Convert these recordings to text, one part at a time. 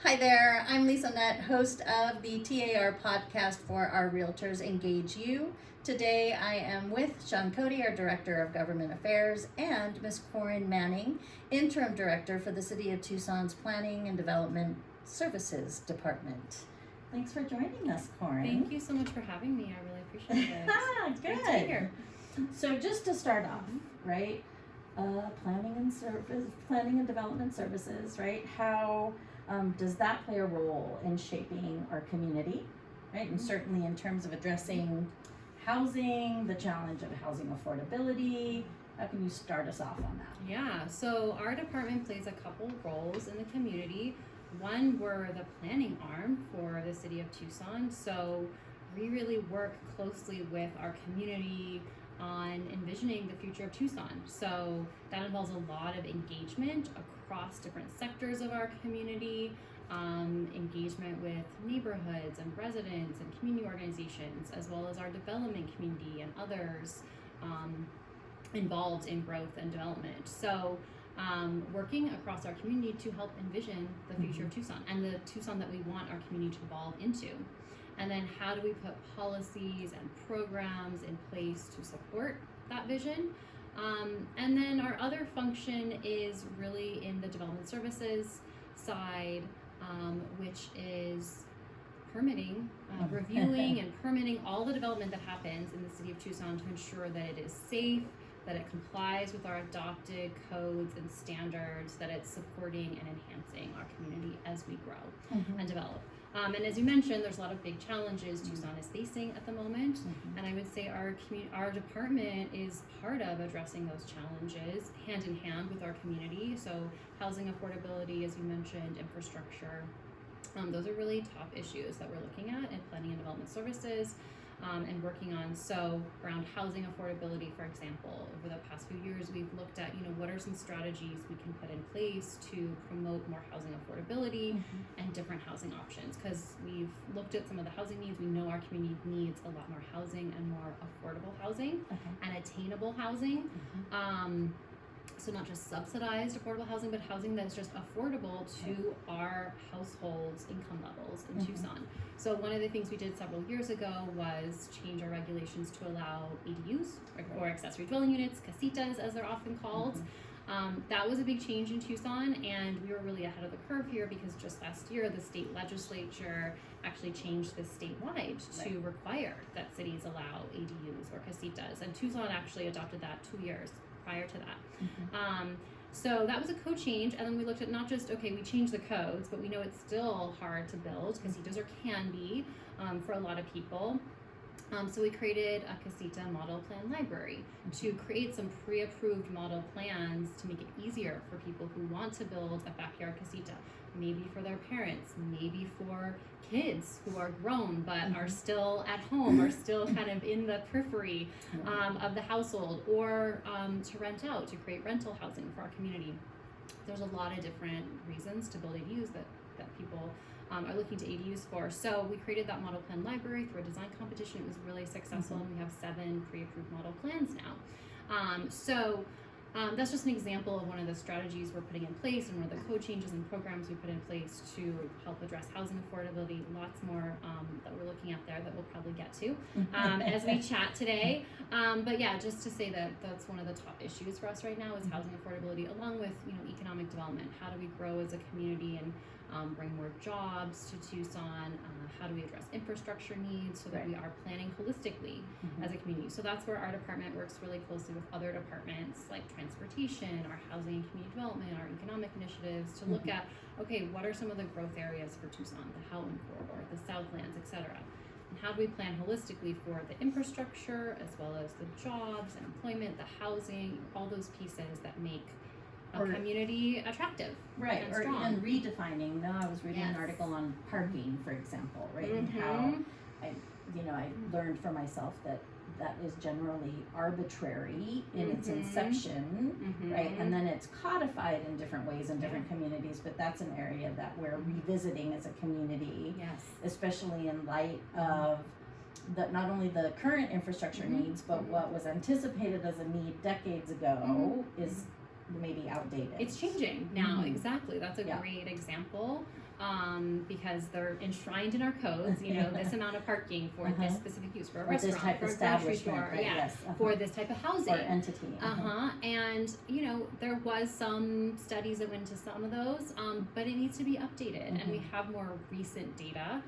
Hi there, I'm Lisa Nutt, host of the TAR podcast for our realtors EngageU. Today I am with Sean Cody, our Director of Government Affairs, and Ms. Koren Manning, Interim Director for the City of Tucson's Planning and Development Services Department. Thanks for joining us, Koren. Thank you so much for having me. I really appreciate it. It's great to be here. So just to start off, right, planning and development services, right? How does that play a role in shaping our community, right? And certainly in terms of addressing housing, the challenge of housing affordability. How can you start us off on that? Yeah, so our department plays a couple roles in the community. One, we're the planning arm for the City of Tucson. So we really work closely with our community on envisioning the future of Tucson. So that involves a lot of engagement across different sectors of our community, engagement with neighborhoods and residents and community organizations, as well as our development community and others involved in growth and development. So working across our community to help envision the future of Tucson and the Tucson that we want our community to evolve into. And then how do we put policies and programs in place to support that vision? And then our other function is really in the development services side, which is permitting, reviewing and permitting all the development that happens in the City of Tucson to ensure that it is safe, that it complies with our adopted codes and standards, that it's supporting and enhancing our community as we grow and develop. And as you mentioned, there's a lot of big challenges Tucson is facing at the moment, and I would say our department is part of addressing those challenges hand in hand with our community. So housing affordability, as you mentioned, infrastructure, those are really top issues that we're looking at in planning and development services. And working on. So around housing affordability, for example, over the past few years, we've looked at, what are some strategies we can put in place to promote more housing affordability and different housing options, because we've looked at some of the housing needs. We know our community needs a lot more housing and more affordable housing and attainable housing. So not just subsidized affordable housing, but housing that's just affordable to our households' income levels in Tucson. So one of the things we did several years ago was change our regulations to allow ADUs, or accessory dwelling units, casitas as they're often called. That was a big change in Tucson, and we were really ahead of the curve here because just last year the state legislature actually changed this statewide to require that cities allow ADUs or casitas, and Tucson actually adopted that 2 years prior to that. So that was a code change, and then we looked at not just, we changed the codes, but we know it's still hard to build casitas, or can be for a lot of people. So we created a casita model plan library to create some pre-approved model plans to make it easier for people who want to build a backyard casita, maybe for their parents, maybe for kids who are grown but are still at home, or still kind of in the periphery of the household, or to rent out, to create rental housing for our community. There's a lot of different reasons to build ADUs that people are looking to ADUs for. So we created that model plan library through a design competition. It was really successful, and we have 7 pre-approved model plans now. That's just an example of one of the strategies we're putting in place, and one of the code changes and programs we put in place to help address housing affordability. Lots more that we're looking at there that we'll probably get to as we chat today. But yeah, just to say that that's one of the top issues for us right now is housing affordability, along with economic development. How do we grow as a community and bring more jobs to Tucson? How do we address infrastructure needs so that we are planning holistically as a community? So that's where our department works really closely with other departments like transportation, our housing and community development, our economic initiatives, to look at, what are some of the growth areas for Tucson, the Howland Corridor, the Southlands, etc. And how do we plan holistically for the infrastructure, as well as the jobs and employment, the housing, all those pieces that make a community attractive, and strong. And redefining. I was reading an article on parking, for example, right? And how I learned for myself that is generally arbitrary in its inception, right? And then it's codified in different ways in different communities, but that's an area that we're revisiting as a community, especially in light of not only the current infrastructure needs, but what was anticipated as a need decades ago is maybe outdated. It's changing now. Mhm. Exactly. That's a Yeah. great example. Because they're enshrined in our codes, this amount of parking for this specific use, for a Or this restaurant, type for of a grocery establishment, store, right? yeah, Yes. for this type of housing. Or entity. And there was some studies that went into some of those, but it needs to be updated, and we have more recent data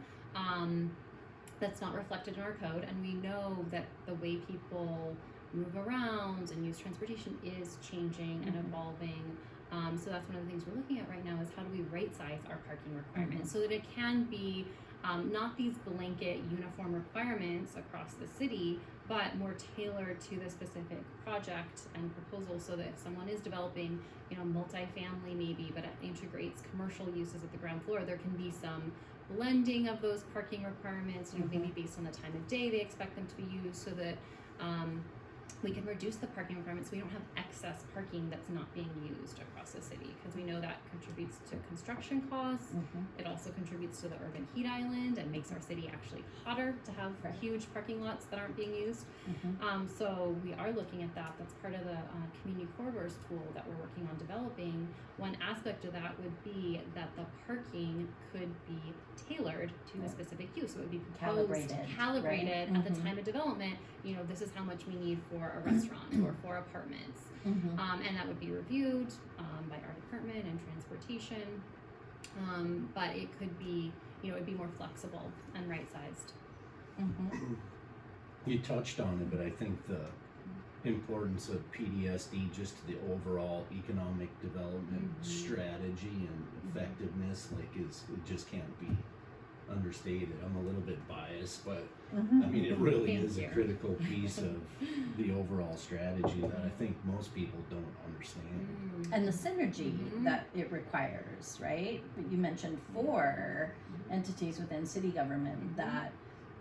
that's not reflected in our code, and we know that the way people move around and use transportation is changing and evolving. So that's one of the things we're looking at right now, is how do we right size our parking requirements so that it can be not these blanket uniform requirements across the city, but more tailored to the specific project and proposal, so that if someone is developing, multifamily maybe, but it integrates commercial uses at the ground floor, there can be some blending of those parking requirements, maybe based on the time of day they expect them to be used, so that we can reduce the parking requirements so we don't have excess parking that's not being used across the city, because we know that contributes to construction costs. It also contributes to the urban heat island and makes our city actually hotter to have huge parking lots that aren't being used. So we are looking at that. That's part of the community corridors tool that we're working on developing. One aspect of that would be that the parking could be tailored to a specific use. So it would be proposed, calibrated at the time of development. This is how much we need for a restaurant or for apartments. And that would be reviewed by our department and transportation. But it could be, it'd be more flexible and right-sized. You touched on it, but I think the importance of PDSD just to the overall economic development strategy and effectiveness, it just can't be understated. I'm a little bit biased, but I mean, it really is a critical piece of the overall strategy that I think most people don't understand. And the synergy that it requires, right? But you mentioned 4 entities within city government that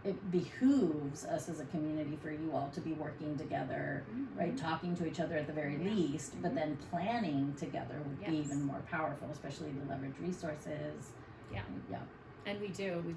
it behooves us as a community for you all to be working together, right? Talking to each other at the very least, but then planning together would be even more powerful, especially to leverage resources. Yeah. And we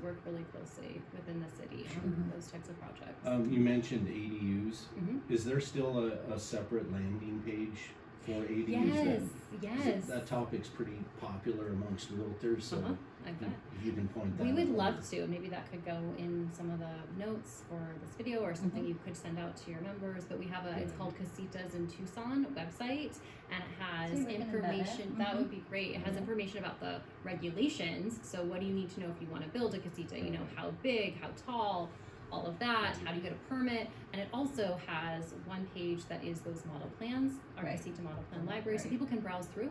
work really closely within the city on those types of projects. You mentioned ADUs. Is there still a separate landing page for ADUs? Yes. That topic's pretty popular amongst realtors, so I bet. if you can point that We out. would love to. Maybe that could go in some of the notes for this video, or something you could send out to your members. But we have it's called Casitas in Tucson website, and it has information. That would be great. It has information about the regulations. So what do you need to know if you want to build a casita? How big, how tall, all of that. How do you get a permit? And it also has one page that is those model plans, our casita model plan library, so people can browse through.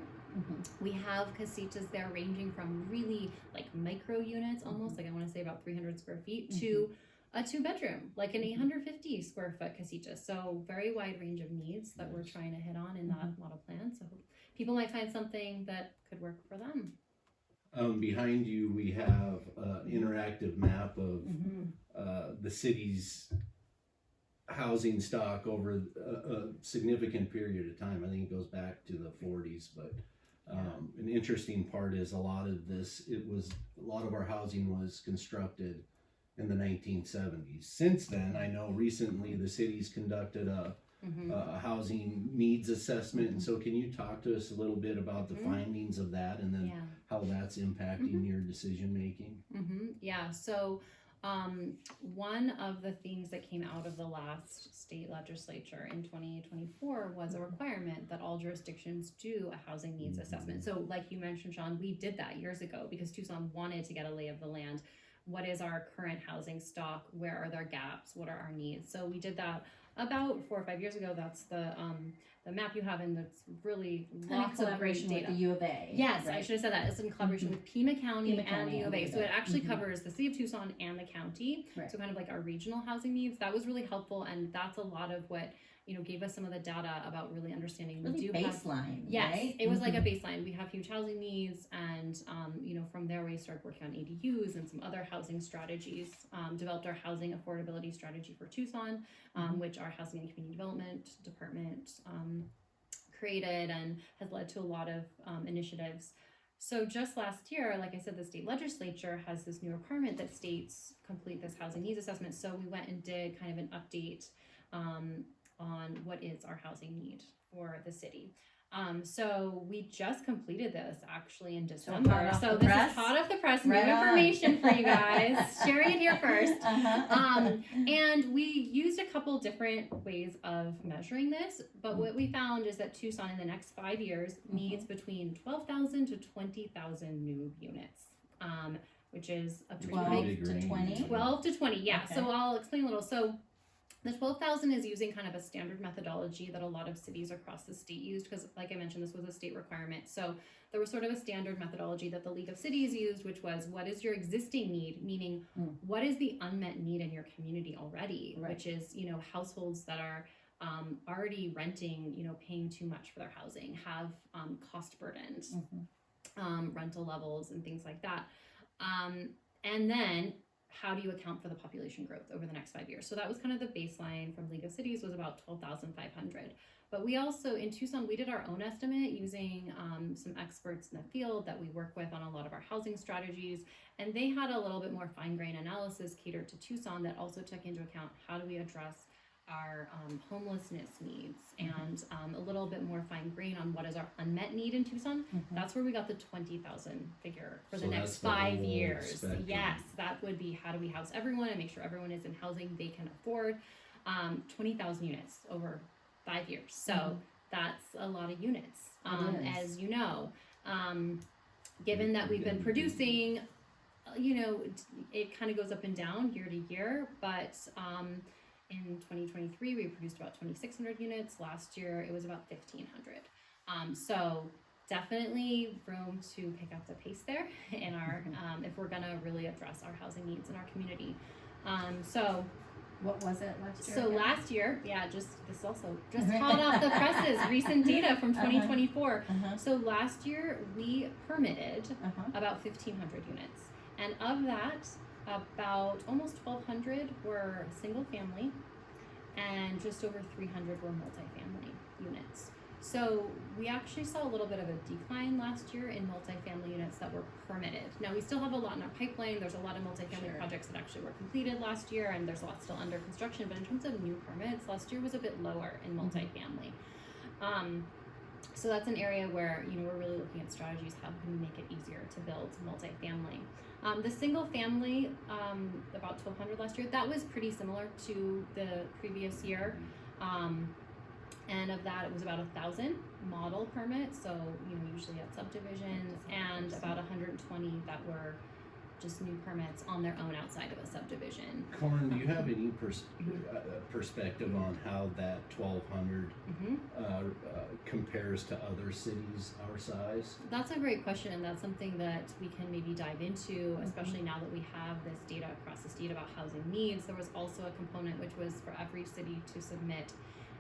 We have casitas there ranging from really micro units, almost I want to say about 300 square feet, to a 2-bedroom, like an 850 square foot casita. So very wide range of needs that we're trying to hit on in that model plan. So people might find something that could work for them. Behind you, we have an interactive map of the city's housing stock over a significant period of time. I think it goes back to the 40s, but an interesting part is a lot of our housing was constructed in the 1970s. Since then, I know recently the city's conducted a housing needs assessment, and so can you talk to us a little bit about the findings of that, and then how that's impacting your decision making? So one of the things that came out of the last state legislature in 2024 was a requirement that all jurisdictions do a housing needs assessment. So like you mentioned, Sean, we did that years ago because Tucson wanted to get a lay of the land. What is our current housing stock? Where are there gaps? What are our needs? So we did that about 4 or 5 years ago. That's the map you have, and it's really lots of great data. With the U of A. Yes, I should have said that. It's in collaboration with Pima County and the U of A. So it actually covers the city of Tucson and the county. So kind of like our regional housing needs. That was really helpful, and that's a lot of what gave us some of the data about really understanding. Really baseline. Yes, right? It was like a baseline. We have huge housing needs, and from there we started working on ADUs and some other housing strategies. Developed our housing affordability strategy for Tucson, which our housing and community development department created, and has led to a lot of initiatives. So just last year, like I said, the state legislature has this new requirement that states complete this housing needs assessment. So we went and did kind of an update on what is our housing need for the city. So we just completed this actually in hot December. off So the this press? is hot off the press, Right new on. information for you guys. Sharing it here first. Uh-huh. And we used a couple different ways of measuring this, but what we found is that Tucson in the next 5 years needs between 12,000 to 20,000 new units, which is a pretty 12 big to 20? 12 to 20, yeah. Okay. So I'll explain a little. So the 12,000 is using kind of a standard methodology that a lot of cities across the state used because, like I mentioned, this was a state requirement. So there was sort of a standard methodology that the League of Cities used, which was what is your existing need, meaning what is the unmet need in your community already, Right. which is, households that are already renting, paying too much for their housing, have cost burdens, rental levels and things like that. And then how do you account for the population growth over the next 5 years? So that was kind of the baseline from League of Cities was about 12,500. But we also, in Tucson, we did our own estimate using some experts in the field that we work with on a lot of our housing strategies. And they had a little bit more fine grain analysis catered to Tucson that also took into account how do we address our homelessness needs and a little bit more fine grain on what is our unmet need in Tucson. That's where we got the 20,000 figure for the next 5 years. Spectrum. Yes, that would be how do we house everyone and make sure everyone is in housing they can afford. 20,000 units over 5 years. So that's a lot of units, as you know. Given that we've been producing, it kind of goes up and down year to year, but in 2023, we produced about 2,600 units. Last year, it was about 1,500. So definitely room to pick up the pace there in our, if we're gonna really address our housing needs in our community. So What was it last year? so again? last year, this also just hot off the presses, recent data from 2024. So last year, we permitted about 1,500 units. And of that, about almost 1,200 were single family and just over 300 were multifamily units. So we actually saw a little bit of a decline last year in multifamily units that were permitted. Now we still have a lot in our pipeline. There's a lot of multifamily projects that actually were completed last year and there's a lot still under construction, but in terms of new permits, last year was a bit lower in multifamily. So that's an area where, we're really looking at strategies. How can we make it easier to build multifamily? The single family, about 1,200 last year, that was pretty similar to the previous year. And of that, it was about 1,000 model permits. So, usually at subdivisions and about 120 that were just new permits on their own outside of a subdivision. Koren, do you have any perspective on how that 1,200 compares to other cities our size? That's a great question, and that's something that we can maybe dive into, especially now that we have this data across the state about housing needs. There was also a component which was for every city to submit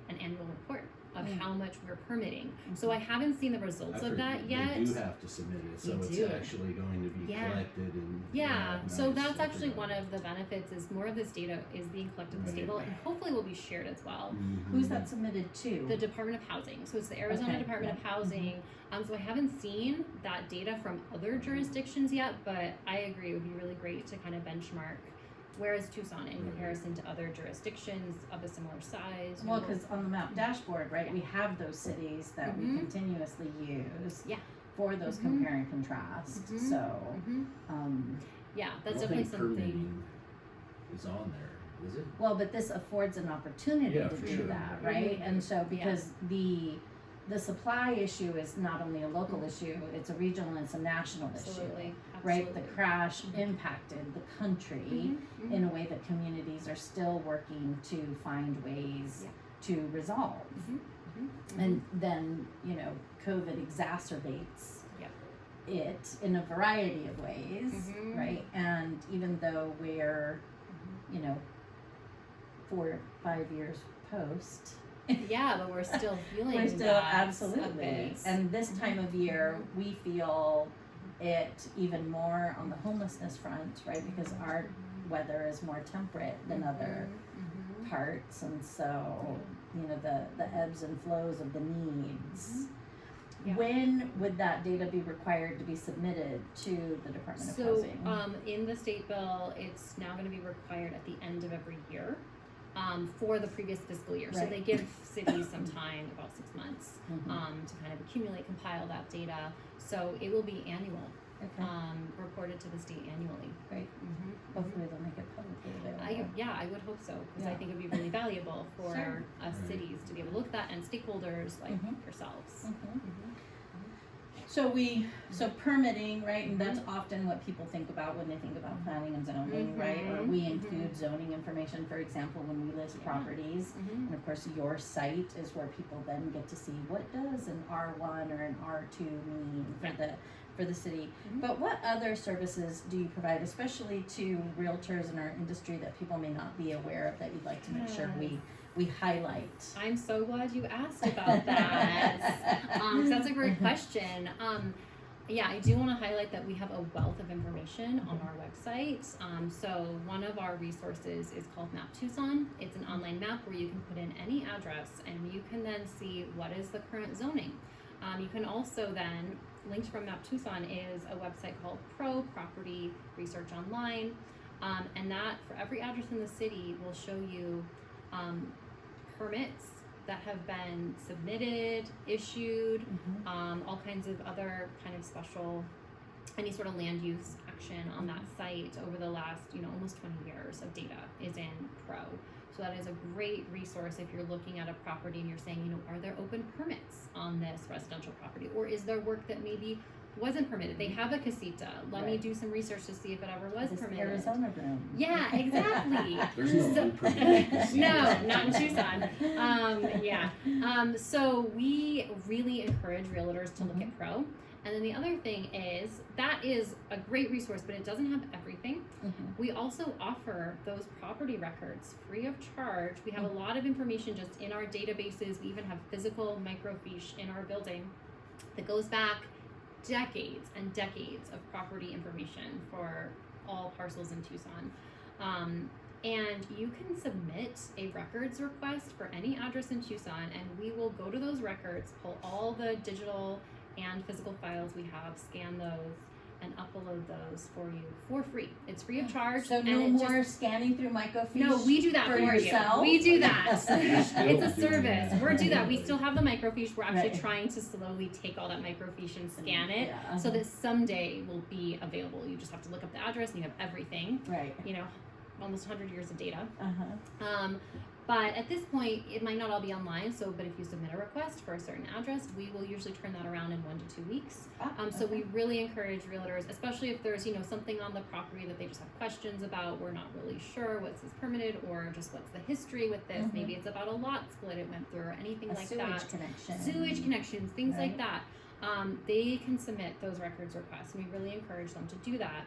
an annual report of how much we're permitting. So I haven't seen the results of that yet. You do have to submit it, so it's actually going to be collected and so that's actually one of the benefits is more of this data is being collected at the state level and hopefully will be shared as well. Who's that submitted to? The Department of Housing. So it's the Arizona Department of Housing. So I haven't seen that data from other jurisdictions yet, but I agree it would be really great to kind of benchmark where is Tucson in comparison to other jurisdictions of a similar size? Well, because on the map dashboard, right, we have those cities that we continuously use for those compare and contrast. So, that's definitely something. Is on there, is it? Well, but this affords an opportunity to do that, right? And so, because the supply issue is not only a local issue, it's a regional and it's a national issue. Right, the crash impacted the country in a way that communities are still working to find ways to resolve. And then, COVID exacerbates it in a variety of ways, right? And even though we're, 4 or 5 years post, but we're still feeling we're still that absolutely. And this time of year, we feel it even more on the homelessness front, right? Because our weather is more temperate than other parts, and so the ebbs and flows of the needs. When would that data be required to be submitted to the Department of Housing? In the state bill, it's now going to be required at the end of every year. for the previous fiscal year. So Right. they give cities some time, about 6 months, Mhm. to kind of accumulate, compile that data. So it will be annual, Okay, reported to the state annually. great. Hopefully they'll make it publicly available. I would hope so, because I Yeah. think it would be really valuable for Sure. us Right. cities to be able to look at that, and stakeholders like Mhm. yourselves. Mhm. So permitting, right, and that's often what people think about when they think about planning and zoning, right? Or we include zoning information, for example, when we list Yeah. properties. And of course, your site is where people then get to see what does an R1 or an R2 mean for the city. Mhm. But what other services do you provide, especially to realtors in our industry that people may not be aware of, that you'd like to make sure we highlight? I'm so glad you asked about that. 'Cause that's a great question. Yeah, I do want to highlight that we have a wealth of information on our website. So one of our resources is called Map Tucson. It's an online map where you can put in any address, and you can then see what is the current zoning. You can also then, linked from Map Tucson is a website called Pro Property Research Online, and that for every address in the city will show you permits that have been submitted, issued, all kinds of other kind of special, any sort of land use action on that site over the last, almost 20 years of data is in Pro. So that is a great resource if you're looking at a property and you're saying, are there open permits on this residential property? Or is there work that maybe wasn't permitted? They have a casita. Let me Right. do some research to see if it ever was This permitted. Arizona room. Yeah, exactly. There's no So- unpermitted casinos. No, not in Tucson. So we really encourage realtors to look at Pro. And then the other thing is, that is a great resource, but it doesn't have everything. We also offer those property records free of charge. We have a lot of information just in our databases. We even have physical microfiche in our building that goes back decades and decades of property information for all parcels in Tucson. And you can submit a records request for any address in Tucson, and we will go to those records, pull all the digital and physical files we have, scan those, and upload those for you for free. It's free of charge. So and no it more scanning through microfiche. No, we do that for for yourself? you. We do that. You're still It's a doing service. that. We do that. We still have the microfiche. We're actually Right. trying to slowly take all that microfiche and scan it Yeah, so that someday will be available. You just have to look up the address and you have everything. right. Almost 100 years of data. Uh-huh. But at this point, it might not all be online. But if you submit a request for a certain address, we will usually turn that around in 1 to 2 weeks. So we really encourage realtors, especially if there's, something on the property that they just have questions about. We're not really sure what's this permitted, or just what's the history with this. Maybe it's about a lot split it went through, or anything like that. Sewage connections, things like that. They can submit those records requests, and we really encourage them to do that.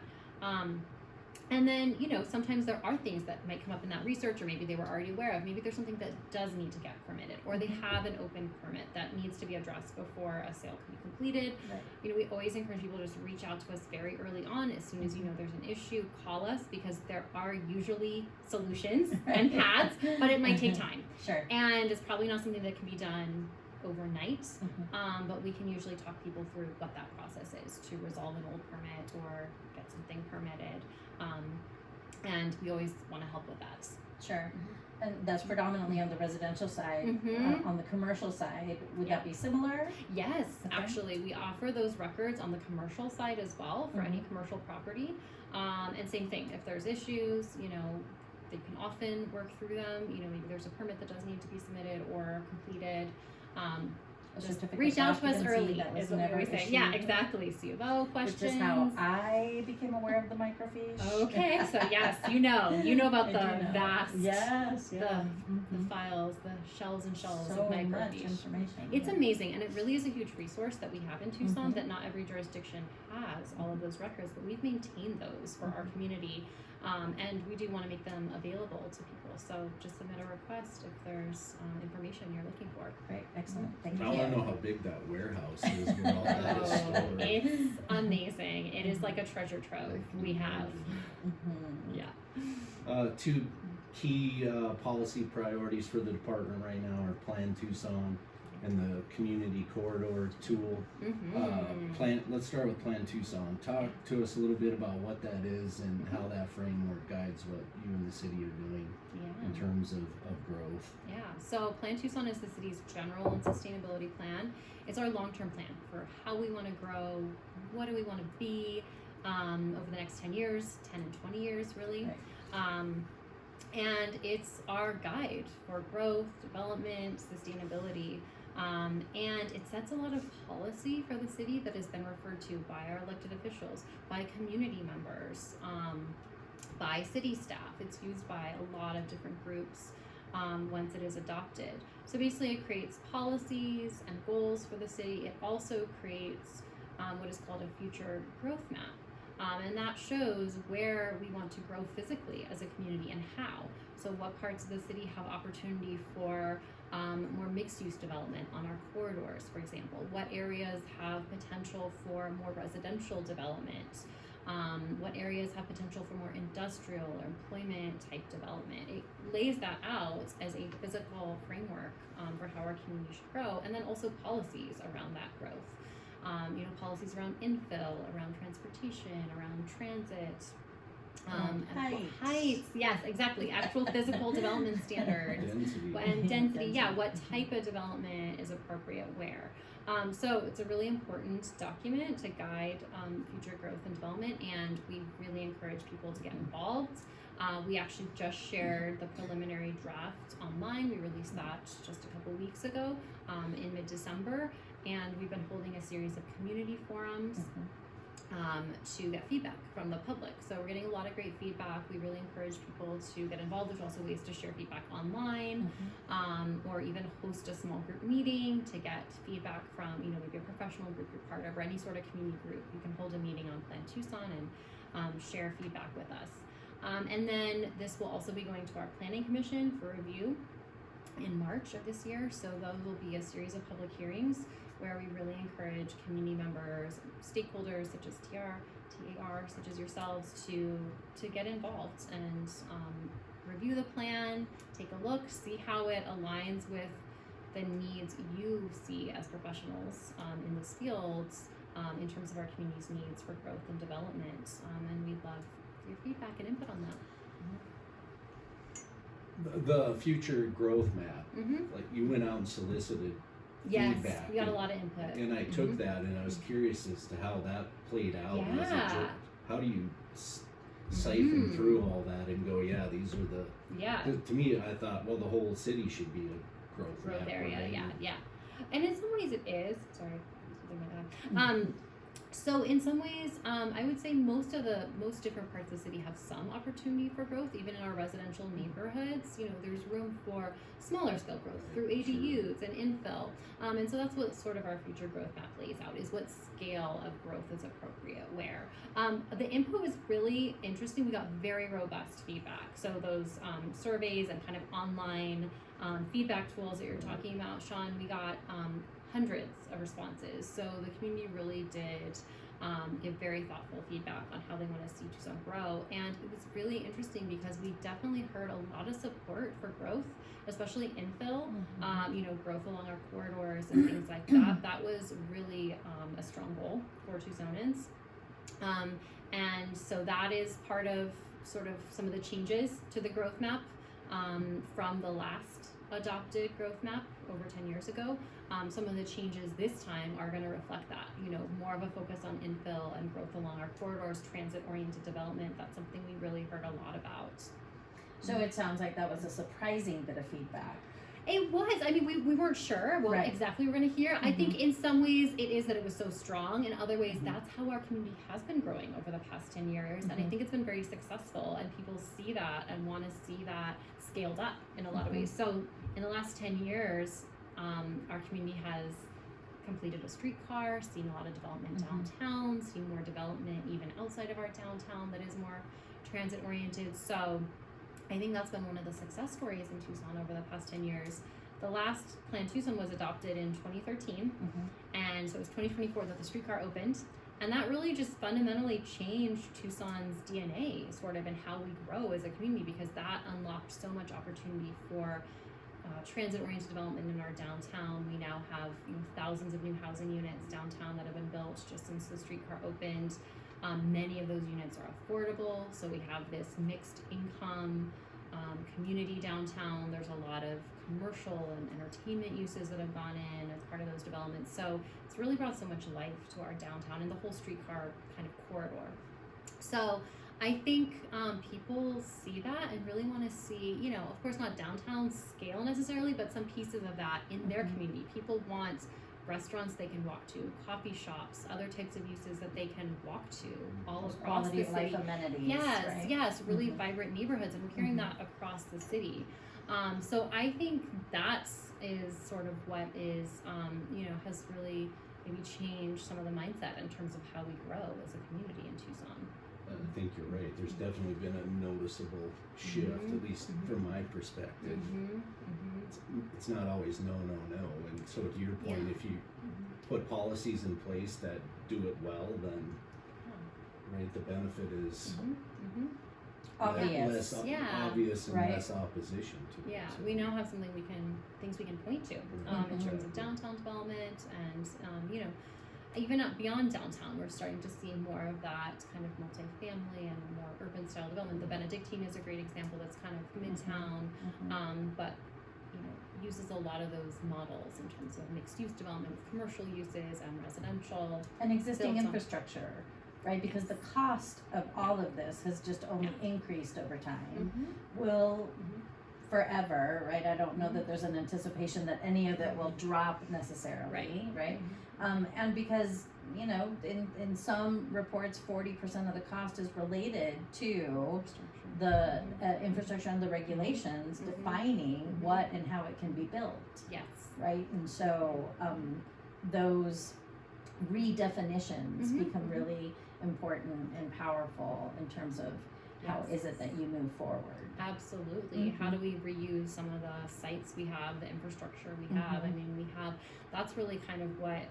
And then, sometimes there are things that might come up in that research, or maybe they were already aware of. Maybe there's something that does need to get permitted, or they have an open permit that needs to be addressed before a sale can be completed. Right. We always encourage people to just reach out to us very early on. As soon as you know there's an issue, call us, because there are usually solutions and paths, but it might take time. Sure. And it's probably not something that can be done overnight, but we can usually talk people through what that process is to resolve an old permit or get something permitted. And we always want to help with that. Sure. And that's predominantly on the residential side. On the commercial side, would that be similar? Yes, Okay. actually, we offer those records on the commercial side as well for any commercial property. And same thing, if there's issues, they can often work through them. Maybe there's a permit that does need to be submitted or completed. Just reach out to us early, is what we always say. Yeah, exactly. C of O questions. Which is how I became aware of the microfiche. Okay, so yes, you know about I the do know. vast, Yes, yeah. the files, the shells and shells So of much microfiche. information. It's amazing, and it really is a huge resource that we have in Tucson that not every jurisdiction has all of those records, but we've maintained those for our community, and we do want to make them available to people. So just submit a request if there's information you're looking for. Great, excellent. Thank I you. want to know how big that warehouse is where all that is stored. It's amazing. It is like a treasure trove we have. Yeah. Two key policy priorities for the department right now are Plan Tucson and the community corridor tool. Let's start with Plan Tucson. Talk to us a little bit about what that is and how that framework guides what you and the city are doing in terms of growth. Yeah, so Plan Tucson is the city's general and sustainability plan. It's our long-term plan for how we want to grow, what do we want to be over the next 10 years, 10 and 20 years really. Right. And it's our guide for growth, development, sustainability. And it sets a lot of policy for the city that has been referred to by our elected officials, by community members, by city staff. It's used by a lot of different groups once it is adopted. So basically it creates policies and goals for the city. It also creates what is called a future growth map. And that shows where we want to grow physically as a community and how. So what parts of the city have opportunity for more mixed-use development on our corridors, for example. What areas have potential for more residential development? What areas have potential for more industrial or employment type development? It lays that out as a physical framework for how our community should grow, and then also policies around that growth. Policies around infill, around transportation, around transit, heights. Yes, exactly. Actual physical development standards and density. Yeah, what type of development is appropriate where. So it's a really important document to guide future growth and development, and we really encourage people to get involved. We actually just shared the preliminary draft online. We released that just a couple weeks ago in mid-December, and we've been holding a series of community forums to get feedback from the public. So we're getting a lot of great feedback. We really encourage people to get involved. There's also ways to share feedback online, or even host a small group meeting to get feedback from, maybe a professional group you're part of or any sort of community group. You can hold a meeting on Plan Tucson and share feedback with us. And then this will also be going to our Planning Commission for review in March of this year. So those will be a series of public hearings where we really encourage community members, stakeholders such as TAR, such as yourselves, to get involved and review the plan, take a look, see how it aligns with the needs you see as professionals in this field in terms of our community's needs for growth and development. And we'd love your feedback and input on that. The future growth map, like you went out and solicited feedback. We got a lot of input. And I took that, and I was curious as to how that played out. Yeah. How do you siphon through all that and go, these are the... To me, I thought, well, the whole city should be a growth map, area, right? yeah. And in some ways it is. Sorry, something like that. So in some ways, I would say most different parts of the city have some opportunity for growth. Even in our residential neighborhoods, there's room for smaller scale growth through ADUs and infill. And so that's what sort of our future growth map lays out, is what scale of growth is appropriate where. The input was really interesting. We got very robust feedback. So those surveys and kind of online feedback tools that you're talking about, Sean, we got hundreds of responses. So the community really did give very thoughtful feedback on how they want to see Tucson grow. And it was really interesting because we definitely heard a lot of support for growth, especially infill, growth along our corridors and things like that. That was really a strong goal for Tucsonans. And so that is part of sort of some of the changes to the growth map from the last adopted growth map over 10 years ago. Some of the changes this time are going to reflect that, more of a focus on infill and growth along our corridors, transit-oriented development. That's something we really heard a lot about. So it sounds like that was a surprising bit of feedback. It was. I mean, we weren't sure what exactly we're going to hear. I think in some ways it is that it was so strong. In other ways, that's how our community has been growing over the past 10 years. And I think it's been very successful, and people see that and want to see that scaled up in a lot of ways. So in the last 10 years, our community has completed a streetcar, seen a lot of development downtown, seen more development even outside of our downtown that is more transit oriented. So I think that's been one of the success stories in Tucson over the past 10 years. The last Plan Tucson was adopted in 2013, and so it was 2024 that the streetcar opened. And that really just fundamentally changed Tucson's DNA, sort of, and how we grow as a community, because that unlocked so much opportunity for transit-oriented development in our downtown. We now have thousands of new housing units downtown that have been built just since the streetcar opened. Many of those units are affordable, so we have this mixed income community downtown. There's a lot of commercial and entertainment uses that have gone in as part of those developments. So it's really brought so much life to our downtown and the whole streetcar kind of corridor. So I think people see that and really want to see, of course not downtown scale necessarily, but some pieces of that in their community. People want restaurants they can walk to, coffee shops, other types of uses that they can walk to all across the city. Quality of life amenities. Yes, right? yes, really vibrant neighborhoods, and we're hearing that across the city. So I think that is sort of what is, has really maybe changed some of the mindset in terms of how we grow as a community in Tucson. I think you're right. There's definitely been a noticeable shift, at least from my perspective. It's not always no. And so to your point, if you put policies in place that do it well, then right, the benefit is Obvious. obvious and right. less opposition to it. Yeah, So, we now have things we can point to in terms of downtown development and even beyond downtown. We're starting to see more of that kind of multifamily and more urban style development. The Benedictine is a great example that's kind of midtown, but uses a lot of those models in terms of mixed use development with commercial uses and residential. And existing built on- infrastructure, right? Because the cost of all of this has just only increased over time. Will forever, right? I don't know that there's an anticipation that any of it will drop necessarily, right? And because, in some reports, 40% of the cost is related to the infrastructure and the regulations defining what and how it can be built. Yes. Right? And so those redefinitions become really important and powerful in terms of how is it that you move forward. Absolutely. How do we reuse some of the sites we have, the infrastructure we have? I mean, that's really kind of what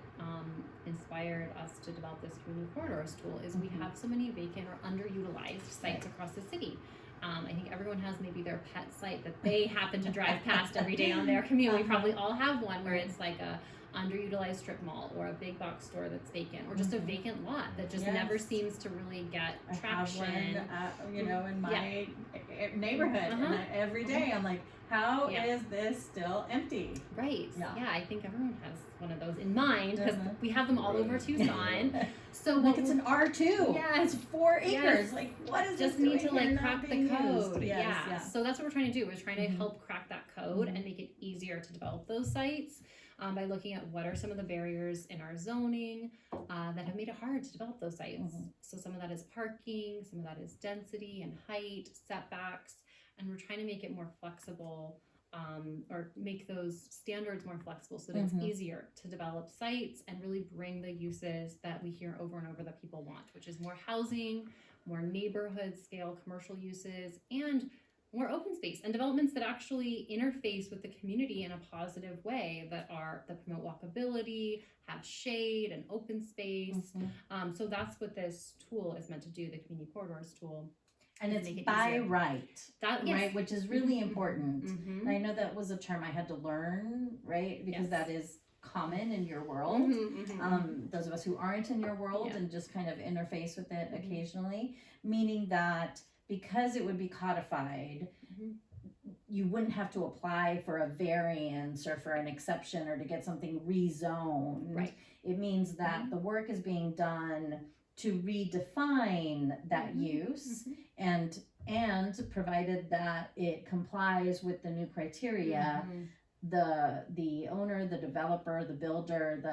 inspired us to develop this community corridors tool is we have so many vacant or underutilized sites across the city. I think everyone has maybe their pet site that they happen to drive past every day on their commute. We probably all have one where it's like a underutilized strip mall or a big box store that's vacant, or just a vacant lot that just never seems to really get traction. I have one, in my neighborhood, and every day I'm like, how is this still empty? Right. Yeah. I think everyone has one of those in mind because we have them all over Tucson. So Like it's an R2. Yeah, It's 4 acres. Like what is just this need to doing here crack not the being code. used? Yes, So that's what we're trying to do. We're trying to help crack that code and make it easier to develop those sites by looking at what are some of the barriers in our zoning that have made it hard to develop those sites. So some of that is parking, some of that is density and height, setbacks, and we're trying to make it more flexible or make those standards more flexible so that it's easier to develop sites and really bring the uses that we hear over and over that people want, which is more housing, more neighborhood scale commercial uses, and more open space and developments that actually interface with the community in a positive way that promote walkability, have shade and open space. So that's what this tool is meant to do, the community corridors tool. And it's make it by easier. right, right, which is really important. Mm-hmm. And I know that was a term I had to learn, right, because that is common in your world. Those of us who aren't in your world and just kind of interface with it occasionally, meaning that because it would be codified, you wouldn't have to apply for a variance or for an exception or to get something rezoned. Right. It means that the work is being done to redefine that use and provided that it complies with the new criteria, the owner, the developer, the builder,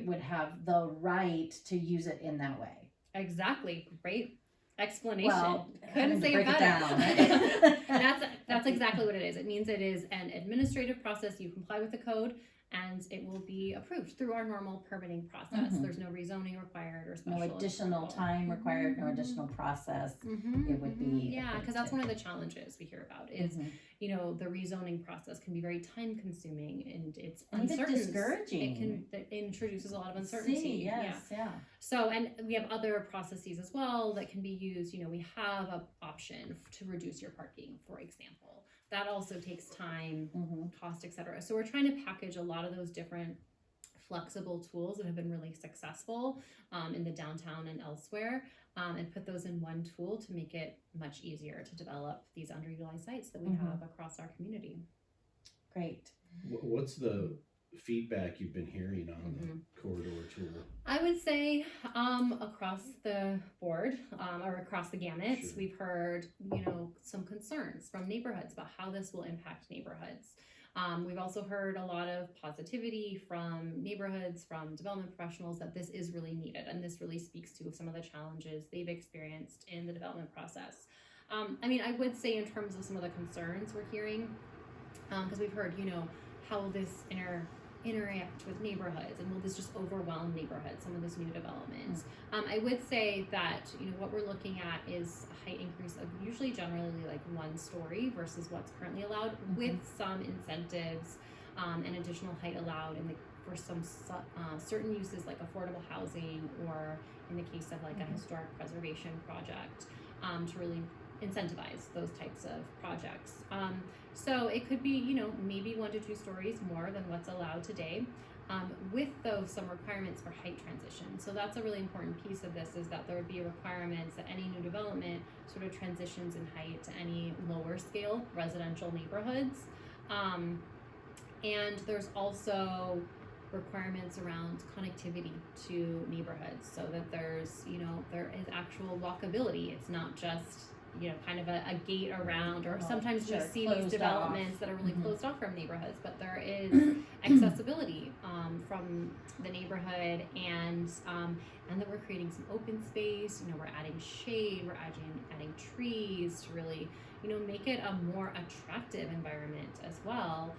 would have the right to use it in that way. Exactly. Great explanation. Well, couldn't say it break it better. down. That's exactly what it is. It means it is an administrative process. You comply with the code and it will be approved through our normal permitting process. There's no rezoning required or special No additional approval. time required, no additional process. It would be because that's one of the challenges we hear about is the rezoning process can be very time consuming and it's and even uncertain. discouraging. It introduces a lot of uncertainty. Yeah. So, and we have other processes as well that can be used. We have an option to reduce your parking, for example. that also takes time, Mm-hmm. cost, etc. So we're trying to package a lot of those different flexible tools that have been really successful in the downtown and elsewhere, and put those in one tool to make it much easier to develop these underutilized sites that we Mhm. have across our community. Great. What's the feedback you've been hearing on Mm-hmm. the corridor tool? I would say across the board or across the gamut, Sure. we've heard, some concerns from neighborhoods about how this will impact neighborhoods. We've also heard a lot of positivity from neighborhoods, from development professionals, that this is really needed, and this really speaks to some of the challenges they've experienced in the development process. I would say in terms of some of the concerns we're hearing, because we've heard, how will this interact with neighborhoods, and will this just overwhelm neighborhoods, some of this new development. I would say that what we're looking at is a height increase of usually generally like 1 story versus what's currently allowed, with some incentives and additional height allowed for some certain uses like affordable housing, or in the case of like a historic preservation project, to really incentivize those types of projects. So it could be, maybe 1 to 2 stories more than what's allowed today, with though some requirements for height transition. So that's a really important piece of this, is that there would be requirements that any new development sort of transitions in height to any lower scale residential neighborhoods. And there's also requirements around connectivity to neighborhoods, so that there's, there is actual walkability. It's not just kind of a gate around, or sometimes we see these developments that are really closed off from neighborhoods, but there is accessibility from the neighborhood, and that we're creating some open space. We're adding shade, we're adding trees to really make it a more attractive environment as well.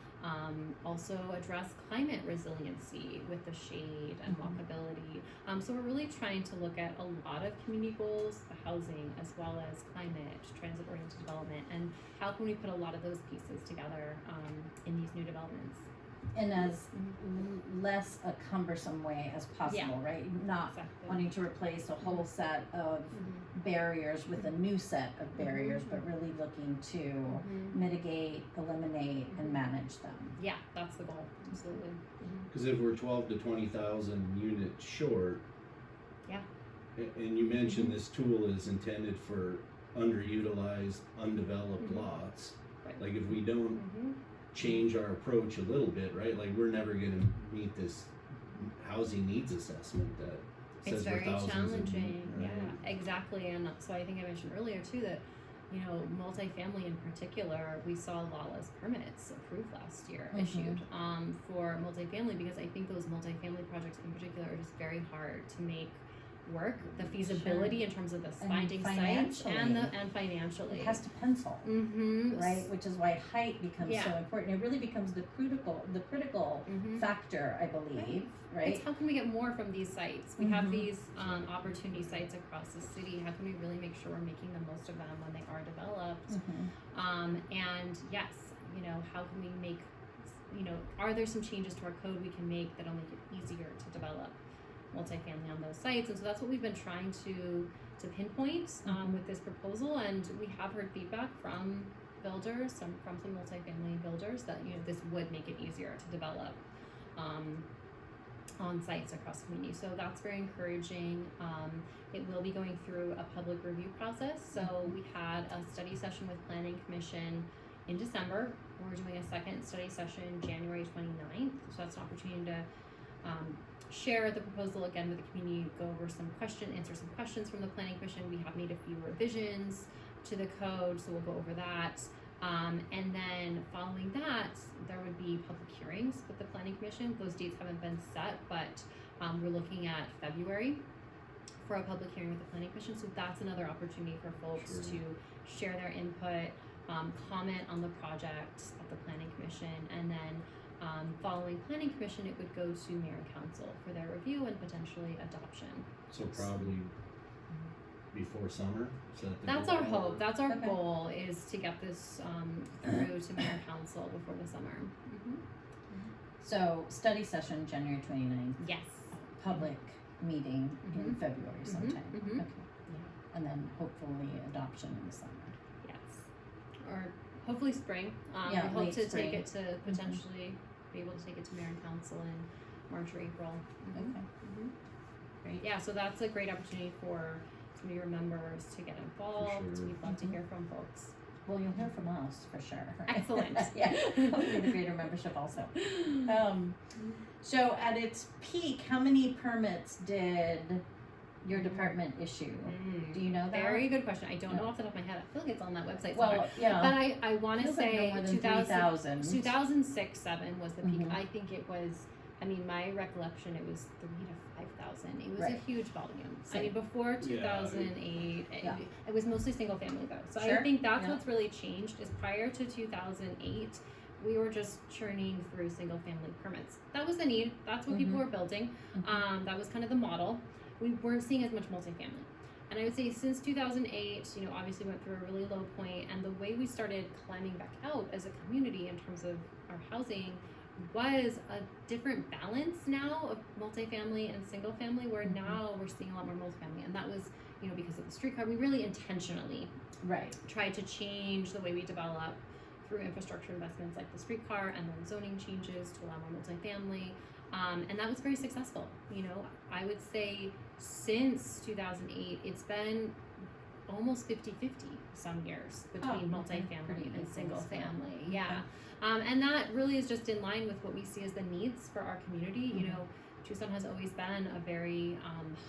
Also address climate resiliency with the shade and walkability. So we're really trying to look at a lot of community goals, the housing as well as climate, transit-oriented development, and how can we put a lot of those pieces together in these new developments. In as less a cumbersome way as possible, right? Not Exactly. wanting to replace a whole set of barriers with a new set of barriers, but really looking to mitigate, eliminate, and manage them. Yeah, that's the goal. Absolutely. Because if we're 12 to 20,000 units short, Yeah. And you mentioned this tool is intended for underutilized, undeveloped lots. Right. Like if we don't change our approach a little bit, right? Like we're never going to meet this housing needs assessment that It's says very we're thousands challenging. of, right? Yeah, exactly. And so I think I mentioned earlier too that multifamily in particular, we saw lawless permits approved last year issued for multifamily, because I think those multifamily projects in particular are just very hard to make work. The feasibility in terms of the finding sites and financially. It has to pencil, right? Which is why height becomes so important. It really becomes the critical factor, I believe, right? It's how can we get more from these sites? We have these opportunity sites across the city. How can we really make sure we're making the most of them when they are developed? And yes, how can we make, are there some changes to our code we can make that'll make it easier to develop multifamily on those sites? And so that's what we've been trying to pinpoint with this proposal, and we have heard feedback from builders, from some multifamily builders, that this would make it easier to develop on sites across the community. So that's very encouraging. It will be going through a public review process. So we had a study session with Planning Commission in December. We're doing a second study session January 29th. So that's an opportunity to share the proposal again with the community, go over answer some questions from the Planning Commission. We have made a few revisions to the code, so we'll go over that. And then following that, there would be public hearings with the Planning Commission. Those dates haven't been set, but we're looking at February for a public hearing with the Planning Commission. So that's another opportunity for folks to share their input, comment on the project at the Planning Commission, and then following Planning Commission, it would go to Mayor and Council for their review and potentially adoption. So probably before summer? That's our hope. That's our goal, is to get this through to Mayor and Council before the summer. So study session January 29th. Yes. Public meeting in February sometime. Okay. And then hopefully adoption in the summer. Yes. Or hopefully spring. Yeah, we hope late to spring. take it to potentially be able to take it to mayor and council in March or April. Okay. Great. Yeah, so that's a great opportunity for some of your members to get involved. sure. We'd love to hear from folks. Well, you'll hear from us for sure. Excellent. Yeah, hopefully the greater membership also. So at its peak, how many permits did your department issue? Do you know that? Very good question. I don't Yeah. know off the top of my head. I feel like it's on that website somewhere. Well, yeah. But I want to Feels like no say more than 2000, 3,000. 2006-7 was the peak. Mhm. I think it was, I mean, my recollection, it was 3,000 to 5,000. It was Right. a huge volume. I Same. mean, before Yeah. 2008, Yeah. it was mostly single family though. So Sure. I think that's Yeah. what's really changed is prior to 2008, we were just churning through single family permits. That was the need. That's what people Mhm. were building. Mhm. That was kind of the model. We weren't seeing as much multifamily. And I would say since 2008, obviously went through a really low point, and the way we started climbing back out as a community in terms of our housing was a different balance now of multifamily and single family, where Mhm. now we're seeing a lot more multifamily. And that was, because of the streetcar. We really intentionally Right. tried to change the way we develop through infrastructure investments like the streetcar and then zoning changes to allow more multifamily. And that was very successful. I would say since 2008, it's been almost 50-50 some years between Oh, okay. multifamily Pretty and equal single split. family. Yeah. And that really is just in line with what we see as the needs for our community. Mhm. Tucson has always been a very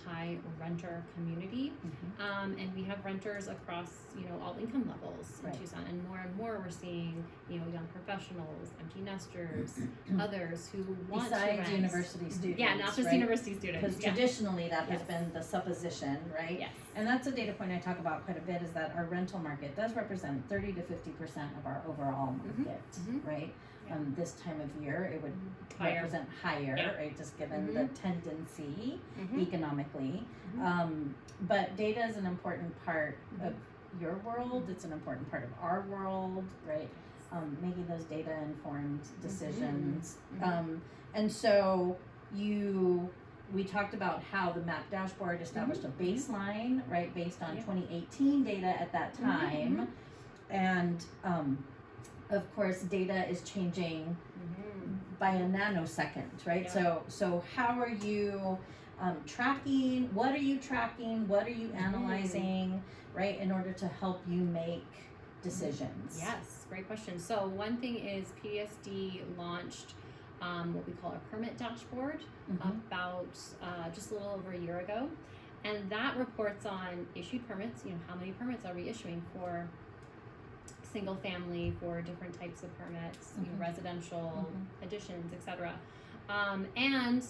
high renter community. Mhm. And we have renters across, all income levels in Right. Tucson. And more we're seeing, young professionals, empty nesters, others who want to Besides rent. university students. Yeah, not just right? university students. Because Yeah. traditionally that has Yes. been the supposition, right? Yes. And that's a data point I talk about quite a bit, is that our rental market does represent 30 to 50% of our overall market, Mhm. right? Yeah. This time of year, it would Higher. represent higher, Yeah. right? Just given Mhm. the tendency Mhm. economically. Mhm. But data is an important part of your world. It's an important part of our world, right? Making those data informed decisions. Mhm. And so we talked about how the map dashboard established a baseline, right, based on Yeah. 2018 data at that time. And of course, data is changing Mhm. by a nanosecond, right? Yeah. So how are you tracking? What are you tracking? What are you analyzing, right, in order to help you make decisions? Yes, great question. So one thing is PDSD launched what we call a permit dashboard Mhm. about just a little over a year ago. And that reports on issued permits, how many permits are we issuing for single family, for different types of permits, Mhm. residential Mhm. additions, etc. And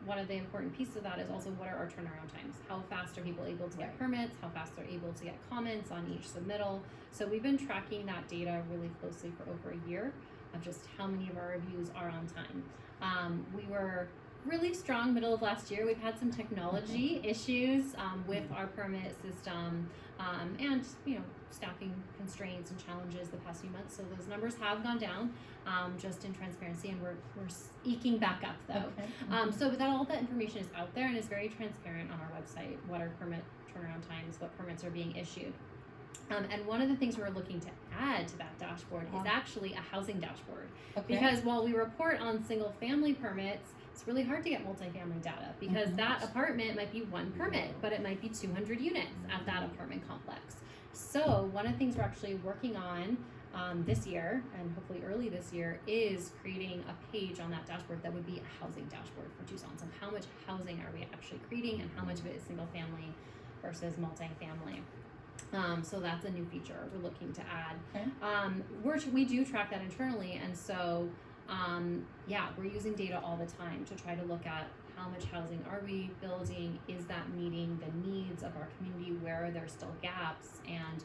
one of the important pieces of that is also what are our turnaround times? How fast are people able to get Right. permits? How fast are able to get comments on each submittal? So we've been tracking that data really closely for over a year of just how many of our reviews are on time. We were really strong middle of last year. We've had some technology issues with our permit system and staffing constraints and challenges the past few months. So those numbers have gone down just in transparency, and we're eking back up though. Okay. So that all that information is out there and is very transparent on our website. What are permit turnaround times? What permits are being issued? And one of the things we're looking to add to that dashboard is actually a housing dashboard. Okay. Because while we report on single family permits, it's really hard to get multifamily data because Mhm. that apartment might be one permit, but it might be 200 units at that apartment complex. So one of the things we're actually working on this year, and hopefully early this year, is creating a page on that dashboard that would be a housing dashboard for Tucson. So how much housing are we actually creating, and how much of it is single family versus multifamily? So that's a new feature we're looking to add. Okay. We do track that internally, and so we're using data all the time to try to look at how much housing are we building, is that meeting the needs of our community, where are there still gaps, and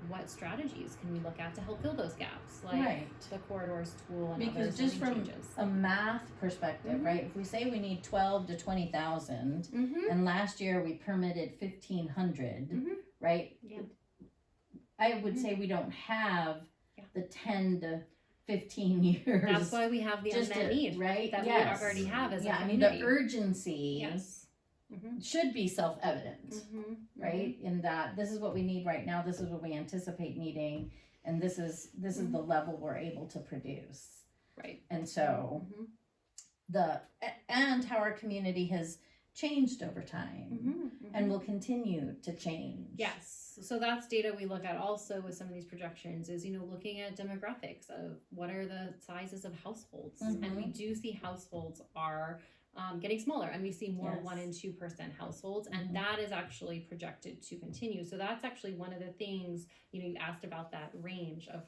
what strategies can we look at to help fill those gaps, like Right. the corridors tool and Because other just zoning from changes. a math perspective, Mhm. right? If we say we need 12 to 20,000, Mm-hmm. and last year we permitted 1,500, Mhm. right? Yeah. I would say we don't have Yeah. the 10 to 15 years. That's why we have the just unmet to- need right? that Yes. we already have as a Yeah, I mean community. the urgency Yes. should be self-evident, Mm-hmm. right? In that this is what we need right now, this is what we anticipate needing, and this is the level we're able to produce. Right. And so and how our community has changed over time and will continue to change. Yes. So that's data we look at also with some of these projections is, looking at demographics of what are the sizes of households. And we do see households are getting smaller, and we see more 1 and 2 person households, and that is actually projected to continue. So that's actually one of the things, you asked about that range of,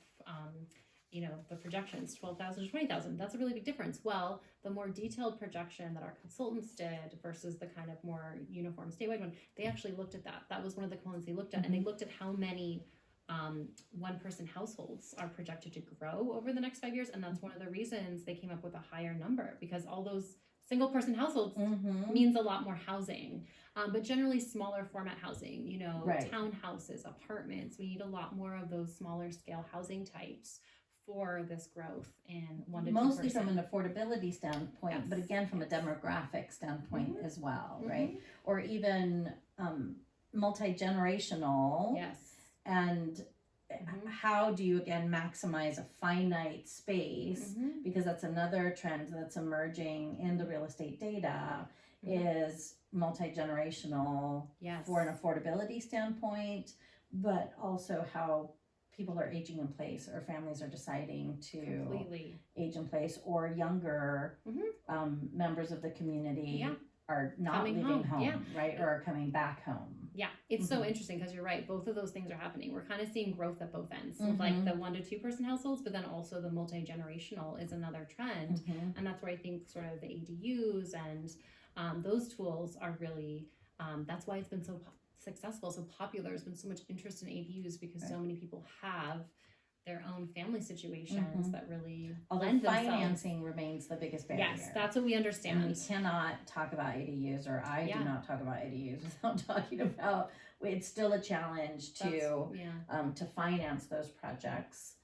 the projections, 12,000 to 20,000. That's a really big difference. Well, the more detailed projection that our consultants did versus the kind of more uniform statewide one, they actually looked at that. That was one of the components they looked at, and they looked at how many 1-person households are projected to grow over the next 5 years, and that's one of the reasons they came up with a higher number, because all those single-person households means a lot more housing, but generally smaller format housing, townhouses, apartments. We need a lot more of those smaller scale housing types for this growth in 1 to 2%. Mostly from an affordability standpoint, but again from a demographic standpoint as well, right? Or even multi-generational. Yes. And how do you again maximize a finite space? Because that's another trend that's emerging in the real estate data is multi-generational for an affordability standpoint, but also how people are aging in place or families are deciding to age in place, or younger members of the community are not leaving home, right? Or are coming back home. Yeah, it's so interesting because you're right. Both of those things are happening. We're kind of seeing growth at both ends, like the 1 to 2 person households, but then also the multi-generational is another trend. And that's where I think sort of the ADUs and those tools are really, that's why it's been so successful, so popular. There's been so much interest in ADUs because so many people have their own family situations that really lend themselves. Financing remains the biggest barrier. Yes, that's what we understand. And we cannot talk about ADUs, or I do not talk about ADUs without talking about, it's still a challenge to finance those projects.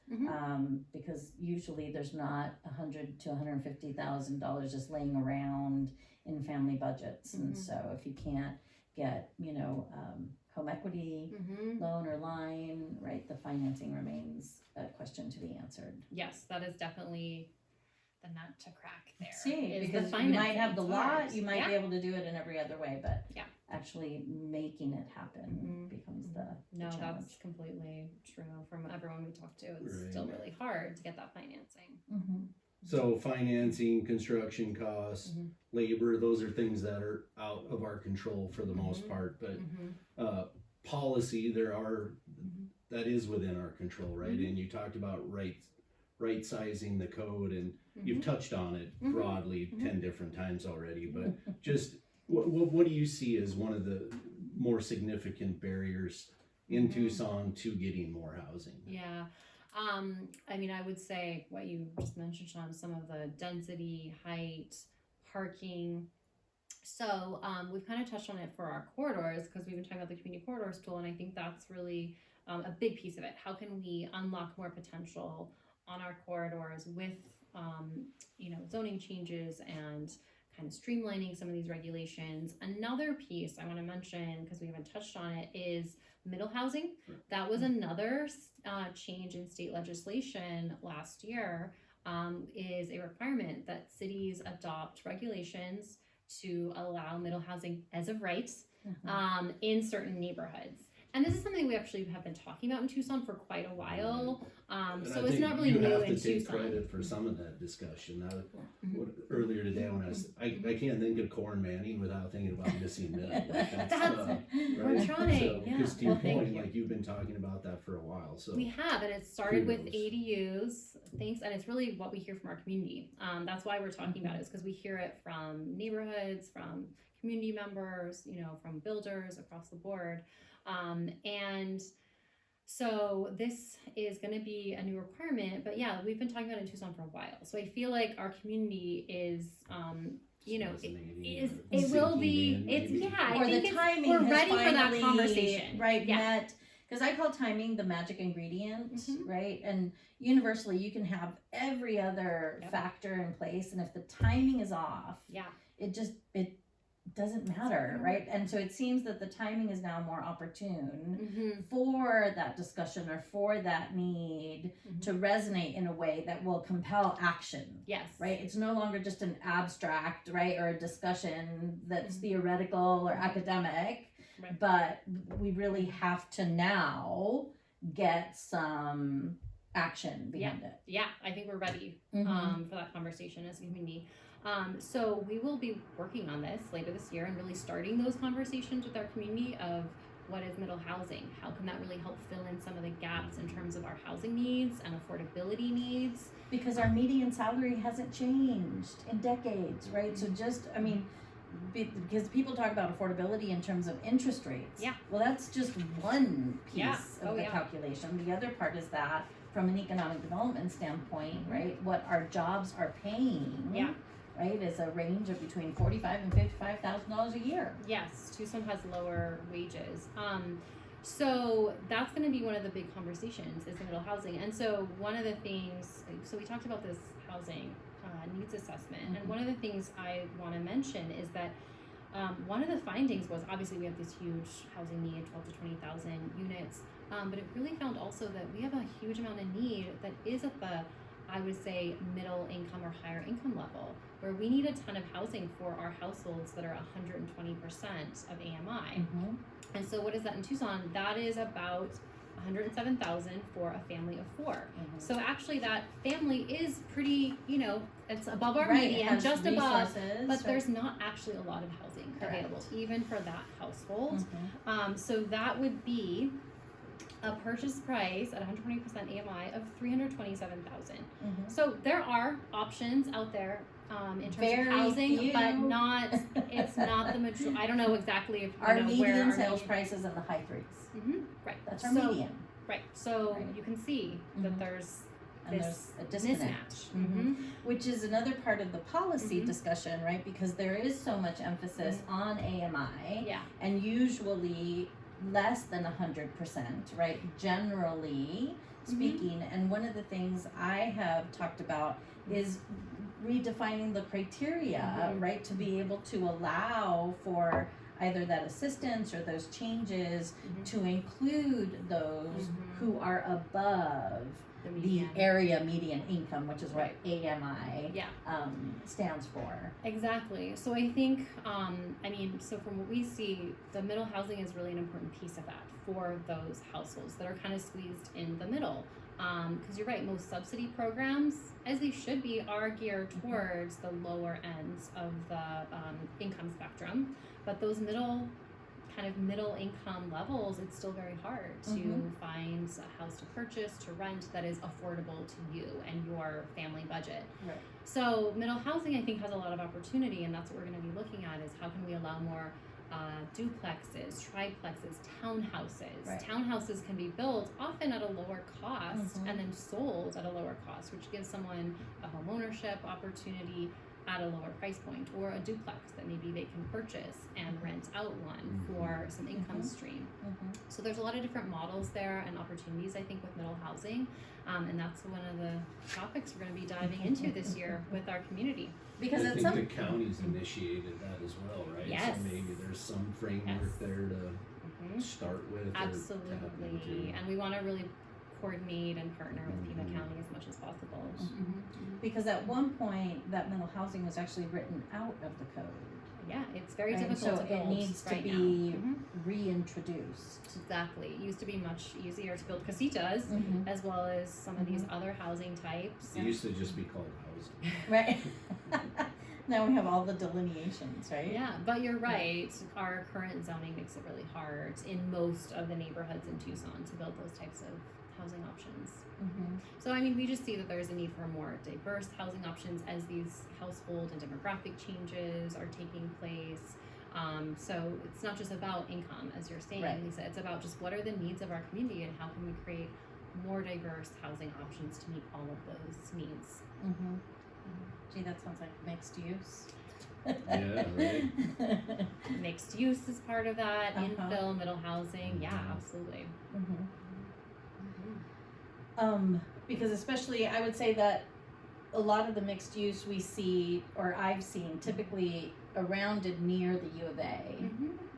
Because usually there's not $100,000 to $150,000 just laying around in family budgets. And so if you can't get, home equity loan or line, right, the financing remains a question to be answered. Yes, that is definitely the nut to crack there. Because you might have the lot, you might be able to do it in every other way, but actually making it happen becomes the challenge. That's completely true. From everyone we talk to, it's still really hard to get that financing. So financing, construction costs, labor, those are things that are out of our control for the most part, but policy, that is within our control, right? And you talked about right sizing the code, and you've touched on it broadly 10 different times already, but just what do you see as one of the more significant barriers in Tucson to getting more housing? Yeah. I mean, I would say what you just mentioned, Sean, some of the density, height, parking. So we've kind of touched on it for our corridors because we've been talking about the community corridors tool, and I think that's really a big piece of it. How can we unlock more potential on our corridors with, zoning changes and kind of streamlining some of these regulations? Another piece I want to mention, because we haven't touched on it, is middle housing. That was another change in state legislation last year, is a requirement that cities adopt regulations to allow middle housing as of right in certain neighborhoods. And this is something we actually have been talking about in Tucson for quite a while. So it's not really new in Tucson. You have to take credit for some of that discussion. Earlier today when I can't think of Koren Manning without thinking about missing middle. We're trying. Because to your point, you've been talking about that for a while. So we have, and it started with ADUs. Thanks, and it's really what we hear from our community. That's why we're talking about it, is because we hear it from neighborhoods, from community members, from builders across the board. And so this is going to be a new requirement, but we've been talking about it in Tucson for a while. So I feel like our community is, it will be, I think the timing we're ready for that conversation. Met, because I call timing the magic ingredient, right? And universally you can have every other factor in place, and if the timing is off, doesn't matter, right? And so it seems that the timing is now more opportune Mm-hmm. for that discussion or for that need to resonate in a way that will compel action. Yes. Right? It's no longer just an abstract, right, or a discussion that's theoretical or academic, Right. but we really have to now get some action behind it. Yeah, I think we're ready Mhm. for that conversation as a community. So we will be working on this later this year and really starting those conversations with our community of what is middle housing? How can that really help fill in some of the gaps in terms of our housing needs and affordability needs? Because our median salary hasn't changed in decades, right? So just, I mean, because people talk about affordability in terms of interest rates. Yeah. Well, that's just one piece Yeah. of the calculation. The other part is that from an economic development standpoint, right, what our jobs are paying. Yeah. Right, is a range of between $45,000 and $55,000 a year. Yes, Tucson has lower wages. So that's going to be one of the big conversations is the middle housing. And so one of the things, so we talked about this housing needs assessment. And one of the things I want to mention is that one of the findings was obviously we have this huge housing need, 12 to 20,000 units. But it really found also that we have a huge amount of need that is at the, I would say, middle income or higher income level, where we need a ton of housing for our households that are 120% of AMI. And so what is that in Tucson? That is about 107,000 for a family of 4. So actually that family is pretty, it's above our median, just above, but there's not actually a lot of housing available, even for that household. So that would be a purchase price at 120% AMI of $327,000. So there are options out there in terms of housing, but not. It's not the majority. I don't know exactly if our median where our sales price is in the high 3s. Right. That's our So- median. Right. So Right. you can see that there's And this there's a disconnect. mismatch. Which is another part of the policy discussion, right? Because there is so much emphasis on AMI. Yeah. And usually less than 100%, right? Generally speaking. And one of the things I have talked about is redefining the criteria, right? To be able to allow for either that assistance or those changes to include those who are above The the median. area median income, which is what AMI Yeah. stands for. Exactly. So I think, so from what we see, the middle housing is really an important piece of that for those households that are kind of squeezed in the middle. Because you're right, most subsidy programs, as they should be, are geared towards the lower ends of the income spectrum. But those middle income levels, it's still very hard to find a house to purchase, to rent that is affordable to you and your family budget. Right. So middle housing, I think, has a lot of opportunity, and that's what we're going to be looking at is how can we allow more duplexes, triplexes, townhouses. Right. Townhouses can be built often at a lower cost and then sold at a lower cost, which gives someone a home ownership opportunity at a lower price point, or a duplex that maybe they can purchase and rent out one for some income stream. So there's a lot of different models there and opportunities, I think, with middle housing, and that's one of the topics we're going to be diving into this year with our community. Because I at think some the county's initiated that as well, right? Yes. So maybe there's some framework there to start with. Or tap Absolutely, into. and we want to really coordinate and partner with Pima County as much as possible. because at one point that mental housing was actually written out of the code. Yeah, it's very Right, difficult so to build it needs to right be now. reintroduced. Exactly. It used to be much easier to build casitas as well as some of these other housing types. It used to just be called housing. Right. Now we have all the delineations, right? Yeah, but you're right. Our current zoning makes it really hard in most of the neighborhoods in Tucson to build those types of housing options. So we just see that there's a need for more diverse housing options as these household and demographic changes are taking place. So it's not just about income, as you're saying, Right. Lisa. It's about just what are the needs of our community and how can we create more diverse housing options to meet all of those needs. Gee, that sounds like mixed use. Yeah, right. Mixed use is part of that. Infill, middle housing. Yeah, absolutely. Because especially I would say that a lot of the mixed use we see, or I've seen, typically around and near the U of A,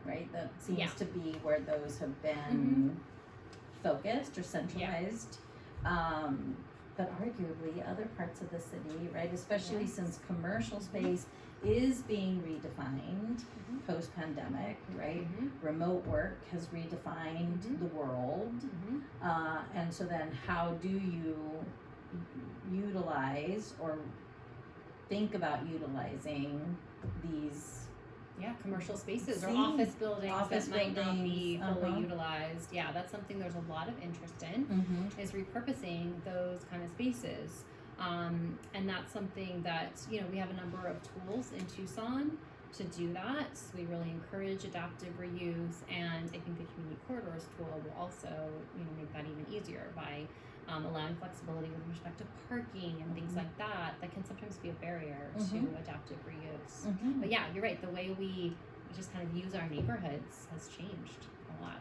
right? That seems to be where those have been focused or centralized. But arguably other parts of the city, right? Especially since commercial space is being redefined post-pandemic, right? Remote work has redefined the world. And so then how do you utilize or think about utilizing these commercial spaces or office buildings that might not be fully utilized. Yeah, that's something there's a lot of interest in, is repurposing those kind of spaces. And that's something that, you know, we have a number of tools in Tucson to do that. So we really encourage adaptive reuse, and I think the community corridors tool will also, you know, make that even easier by allowing flexibility with respect to parking and things like that can sometimes be a barrier to adaptive reuse. But yeah, you're right, the way we just kind of use our neighborhoods has changed a lot.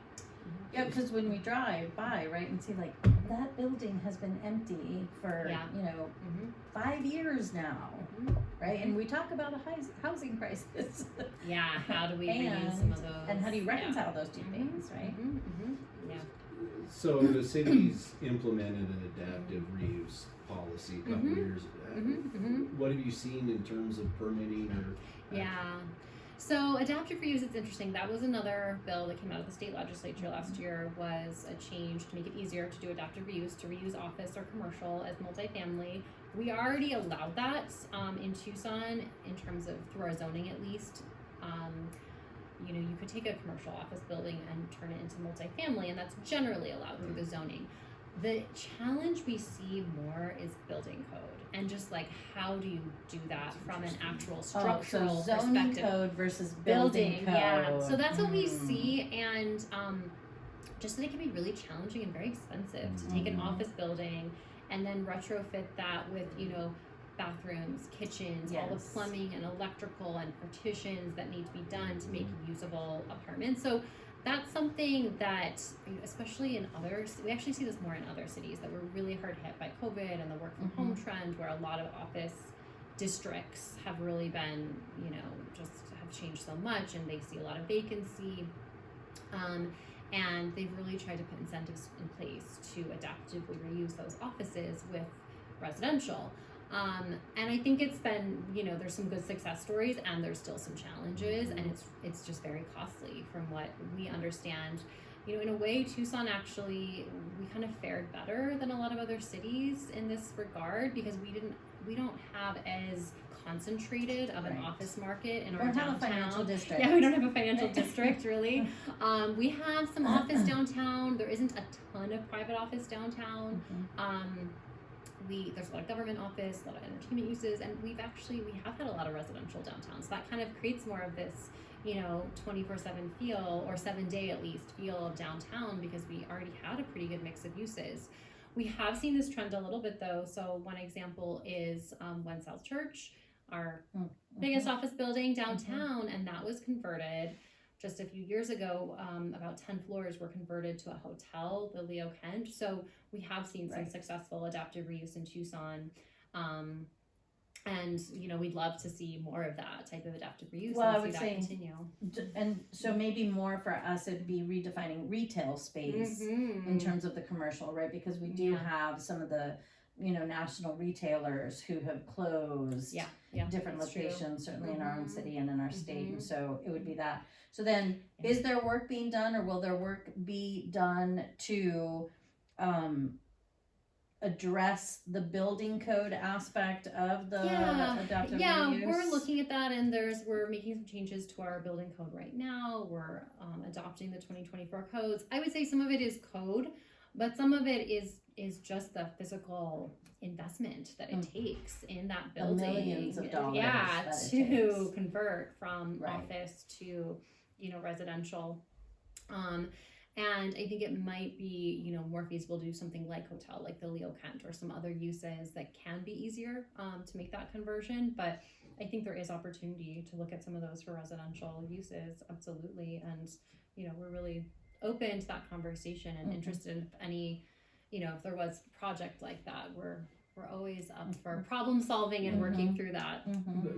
Yeah, because when we drive by, right, and see like that building has been empty for, you know, 5 years now, right? And we talk about a housing crisis. How do we reuse some of those? And how do you reconcile those two things, right? So the city's implemented an adaptive reuse policy a couple years ago. What have you seen in terms of permitting or? So adaptive reuse, it's interesting. That was another bill that came out of the state legislature last year, was a change to make it easier to do adaptive reuse, to reuse office or commercial as multifamily. We already allowed that in Tucson in terms of through our zoning at least. You know, you could take a commercial office building and turn it into multifamily, and that's generally allowed through the zoning. The challenge we see more is building code, and just like how do you do that from an actual structural so zoning perspective? code versus building code. So that's what we see, and just that it can be really challenging and very expensive to take an office building and then retrofit that with, you know, bathrooms, kitchens, all the plumbing and electrical and partitions that need to be done to make usable apartments. So that's something that, especially in others, we actually see this more in other cities that were really hard hit by COVID and the work from home trend, where a lot of office districts have really been, you know, just have changed so much, and they see a lot of vacancy. And they've really tried to put incentives in place to adaptively reuse those offices with residential. And I think it's been, you know, there's some good success stories, and there's still some challenges, and it's just very costly from what we understand. You know, in a way, Tucson actually, we kind of fared better than a lot of other cities in this regard, because we don't have as concentrated of an office market in our downtown. Have a financial district. Yeah, we don't have a financial district really. We have some office downtown. There isn't a ton of private office downtown. There's a lot of government office, a lot of entertainment uses, and we have had a lot of residential downtown. So that kind of creates more of this, you know, 24/7 feel, or 7-day at least feel of downtown, because we already had a pretty good mix of uses. We have seen this trend a little bit though. So one example is One South Church, our biggest office building downtown, and that was converted just a few years ago. About 10 floors were converted to a hotel, the Leo Kent. So we have seen some successful adaptive reuse in Tucson. And, you know, we'd love to see more of that type of adaptive reuse and see that continue. And so maybe more for us, it'd be redefining retail space in terms of the commercial, right? Because we do have some of the, you know, national retailers who have closed different locations, certainly in our own city and in our state. And so it would be that. So then, is there work being done, or will there work be done to address the building code aspect of the adaptive reuse? We're looking at that, and we're making some changes to our building code right now. We're adopting the 2024 codes. I would say some of it is code, but some of it is just the physical investment that it takes in that building. The millions of dollars to convert from office to, you know, residential. And I think it might be, you know, more feasible to do something like hotel, like the Leo Kent, or some other uses that can be easier to make that conversion. But I think there is opportunity to look at some of those for residential uses, absolutely. And, you know, we're really open to that conversation and interested in any, you know, if there was a project like that, we're we're always up for problem solving and working through that.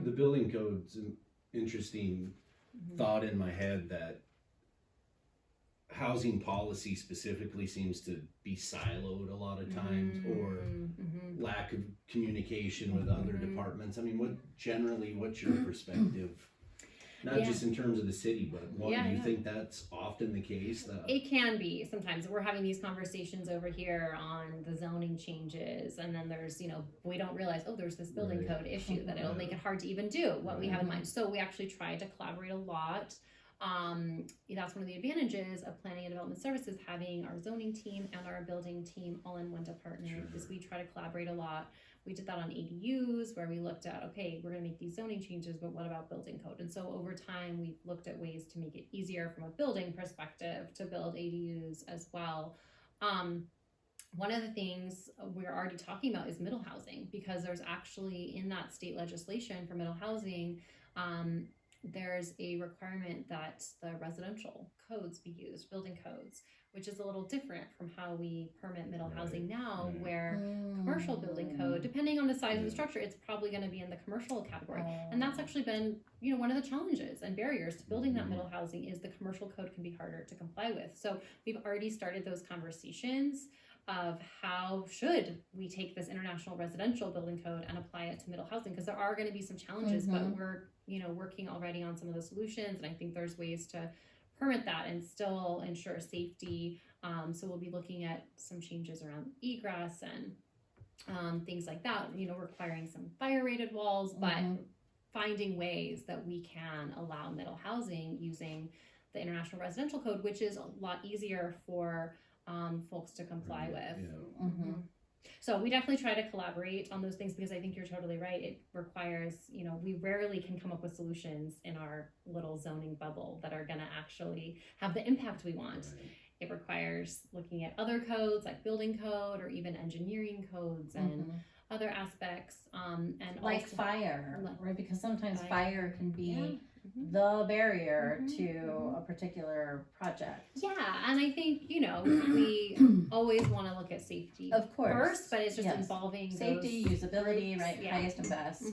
The building code's an interesting thought in my head, that housing policy specifically seems to be siloed a lot of times, or lack of communication with other departments. I mean, what's your perspective? Not just in terms of the city, but do you think that's often the case? It can be sometimes. We're having these conversations over here on the zoning changes, and then there's, we don't realize, there's this building code issue that it'll make it hard to even do what we have in mind. So we actually try to collaborate a lot. That's one of the advantages of planning and development services, having our zoning team and our building team all in one department, is we try to collaborate a lot. We did that on ADUs, where we looked at, okay, we're going to make these zoning changes, but what about building code? And so over time, we've looked at ways to make it easier from a building perspective to build ADUs as well. One of the things we're already talking about is middle housing, because there's actually in that state legislation for middle housing, there's a requirement that the residential codes be used, building codes, which is a little different from how we permit middle housing now, where commercial building code, depending on the size of the structure, it's probably going to be in the commercial category. And that's actually been, one of the challenges and barriers to building that middle housing is the commercial code can be harder to comply with. So we've already started those conversations of how should we take this international residential building code and apply it to middle housing, because there are going to be some challenges, but we're working already on some of the solutions, and I think there's ways to permit that and still ensure safety. So we'll be looking at some changes around egress and things like that, requiring some fire rated walls, but finding ways that we can allow middle housing using the international residential code, which is a lot easier for folks to comply with. So we definitely try to collaborate on those things, because I think you're totally right. It requires, we rarely can come up with solutions in our little zoning bubble that are going to actually have the impact we want. It requires looking at other codes like building code, or even engineering codes and other aspects. And like also, fire, right? Because sometimes fire can be the barrier to a particular project. Yeah, and I think, we always want to look at safety, of course, first, but it's just involving safety, usability, groups. right? Highest and best.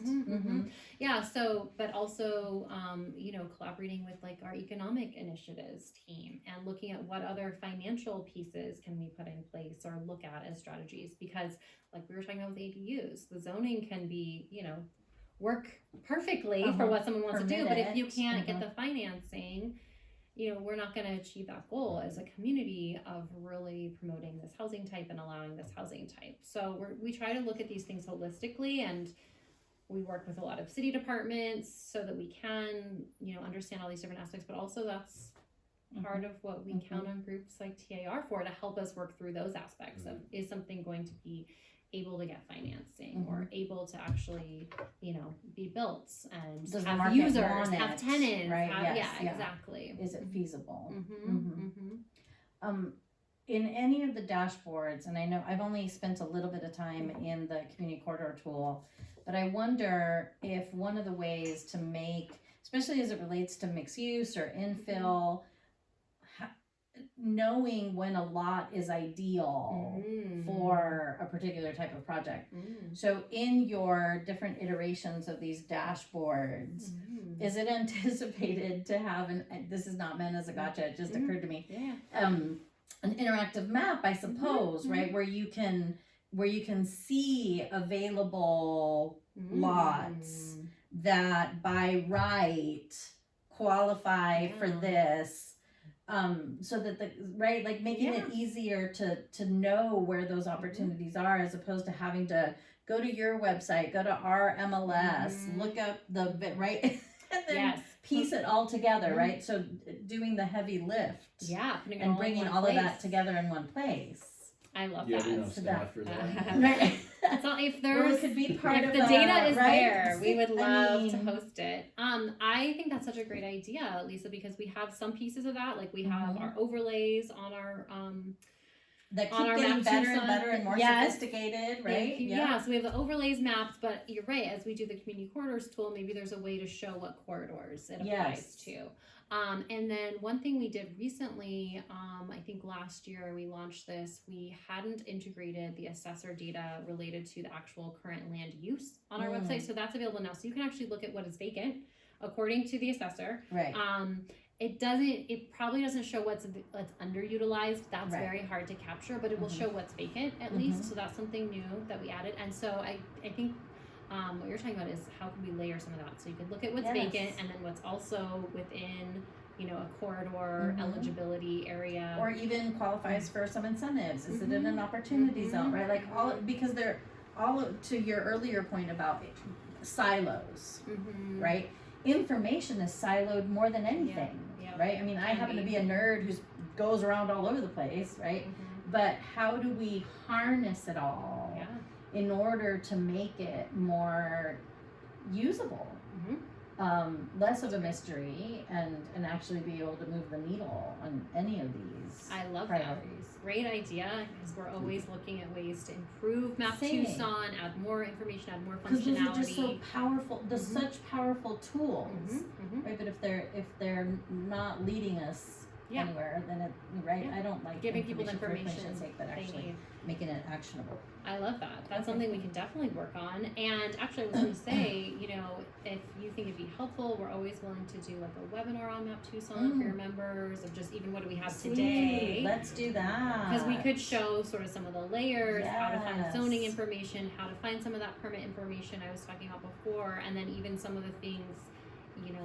Yeah, so, but also, collaborating with like our economic initiatives team and looking at what other financial pieces can we put in place or look at as strategies, because like we were talking about with ADUs, the zoning can be, work perfectly for what someone wants to do, but if you can't get the financing, we're not going to achieve that goal as a community of really promoting this housing type and allowing this housing type. So we try to look at these things holistically, and we work with a lot of city departments so that we can, understand all these different aspects, but also that's part of what we count on groups like TAR for, to help us work through those aspects of, is something going to be able to get financing or able to actually, be built and Does have the market users, want have it? tenants, Right? have, Yes, exactly. Is it feasible? In any of the dashboards, and I know I've only spent a little bit of time in the community corridor tool, but I wonder if one of the ways to make, especially as it relates to mixed use or infill, knowing when a lot is ideal for a particular type of project. So in your different iterations of these dashboards, is it anticipated to have this is not meant as a gotcha, it just occurred to me, an interactive map, I suppose, right, where you can see available lots that by right qualify for this, so that making it easier to know where those opportunities are, as opposed to having to go to your website, go to our MLS, look up the bit, right, and then piece it all together, right? So doing the heavy lift, and bringing all of that together in one place. I love you that. have enough staff for that. Right. So if there's, could be part if of the data is right? there, we would love to host it. I think that's such a great idea, Lisa, because we have some pieces of that, like we have our overlays on our that keep on our getting map better Tucson. and better and more sophisticated, right? Yeah, so we have the overlays mapped, but you're right, as we do the community corridors tool, maybe there's a way to show what corridors it applies to. And then one thing we did recently, I think last year we launched this, we hadn't integrated the assessor data related to the actual current land use on our website. So that's available now. So you can actually look at what is vacant according to the assessor. Right. It probably doesn't show what's underutilized. That's Right. very hard to capture, but it will show what's vacant at least. So that's something new that we added. And so I think what you're talking about is how can we layer some of that? So you could look at what's vacant and then what's also within, a corridor eligibility area. Or even qualifies for some incentives. Is it in an opportunity zone, right? Like because they're to your earlier point about silos, right? Information is siloed more than anything, right? I mean, I happen to be a nerd who goes around all over the place, right? But how do we harness it all in order to make it more usable? Less of a mystery and actually be able to move the needle on any of these I love priorities. that. Great idea, because we're always looking at ways to improve Map Same. Tucson, add more information, add more Because those functionality. are just so powerful. They're such powerful tools, right? But if they're not leading us anywhere, then I don't like giving people the for information information's sake, but they actually need. making it actionable. I love that. That's something we can definitely work on. And actually, I was going to say, if you think it'd be helpful, we're always willing to do like a webinar on Map Tucson for your members of just even what do we have today. Let's do that. Because we could show sort of some of the layers, how to find Yes. zoning information, how to find some of that permit information I was talking about before, and then even some of the things,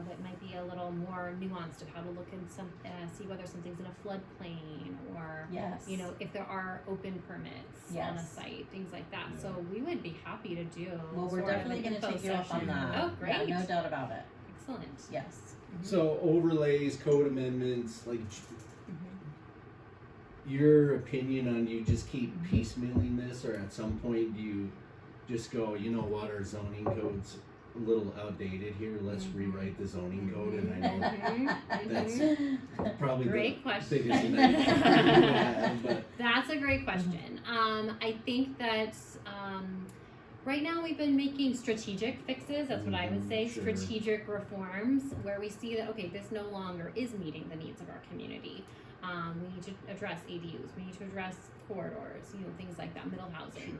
that might be a little more nuanced of how to look in see whether something's in a floodplain or, if there are open permits on a site, things like that. So we would be happy to do. Well, we're definitely going to take you up on that. Oh, great. Yeah, no doubt about it. Excellent. Yes. So overlays, code amendments, like your opinion on you just keep piecemealing this, or at some point do you just go, our zoning code's a little outdated here, let's rewrite the zoning code? And I know that's probably great the question. biggest thing. But that's a great question. I think that right now we've been making strategic fixes, that's what I would say, strategic reforms, where we see that, okay, this no longer is meeting the needs of our community. We need to address ADUs, we need to address corridors, things like that, middle housing.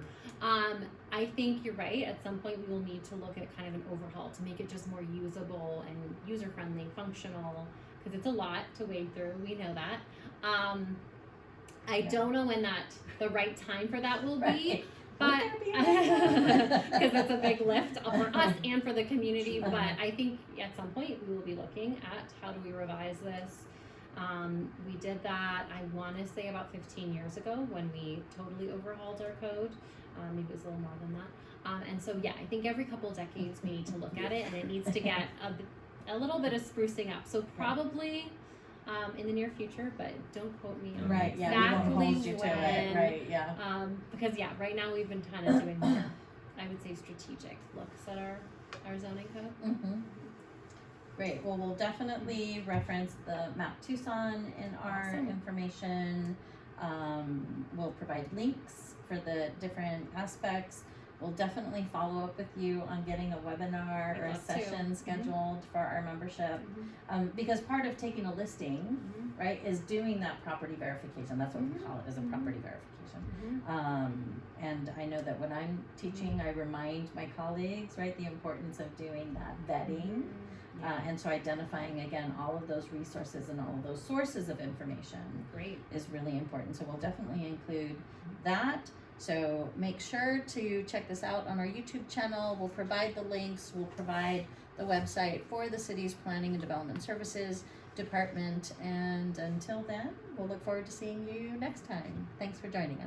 I think you're right, at some point we will need to look at kind of an overhaul to make it just more usable and user-friendly, functional, because it's a lot to wade through, we know that. I don't know when the right time for that will be. But because that's a big lift for us and for the community, but I think at some point we will be looking at how do we revise this. We did that, I want to say about 15 years ago when we totally overhauled our code. Maybe it was a little more than that. And so I think every couple of decades we need to look at it, and it needs to get a little bit of sprucing up. So probably in the near future, but don't quote me on exactly when. Because right now we've been kind of doing more, I would say, strategic looks at our zoning code. Great. Well, we'll definitely reference the Map Tucson in our information. We'll provide links for the different aspects. We'll definitely follow up with you on getting a webinar or a session scheduled for our membership. Because part of taking a listing, right, is doing that property verification. That's what we call it, is a property verification. And I know that when I'm teaching, I remind my colleagues, right, the importance of doing that vetting. And so identifying, again, all of those resources and all of those sources of information is really important. So we'll definitely include that. So make sure to check this out on our YouTube channel. We'll provide the links. We'll provide the website for the city's Planning and Development Services Department. And until then, we'll look forward to seeing you next time. Thanks for joining us.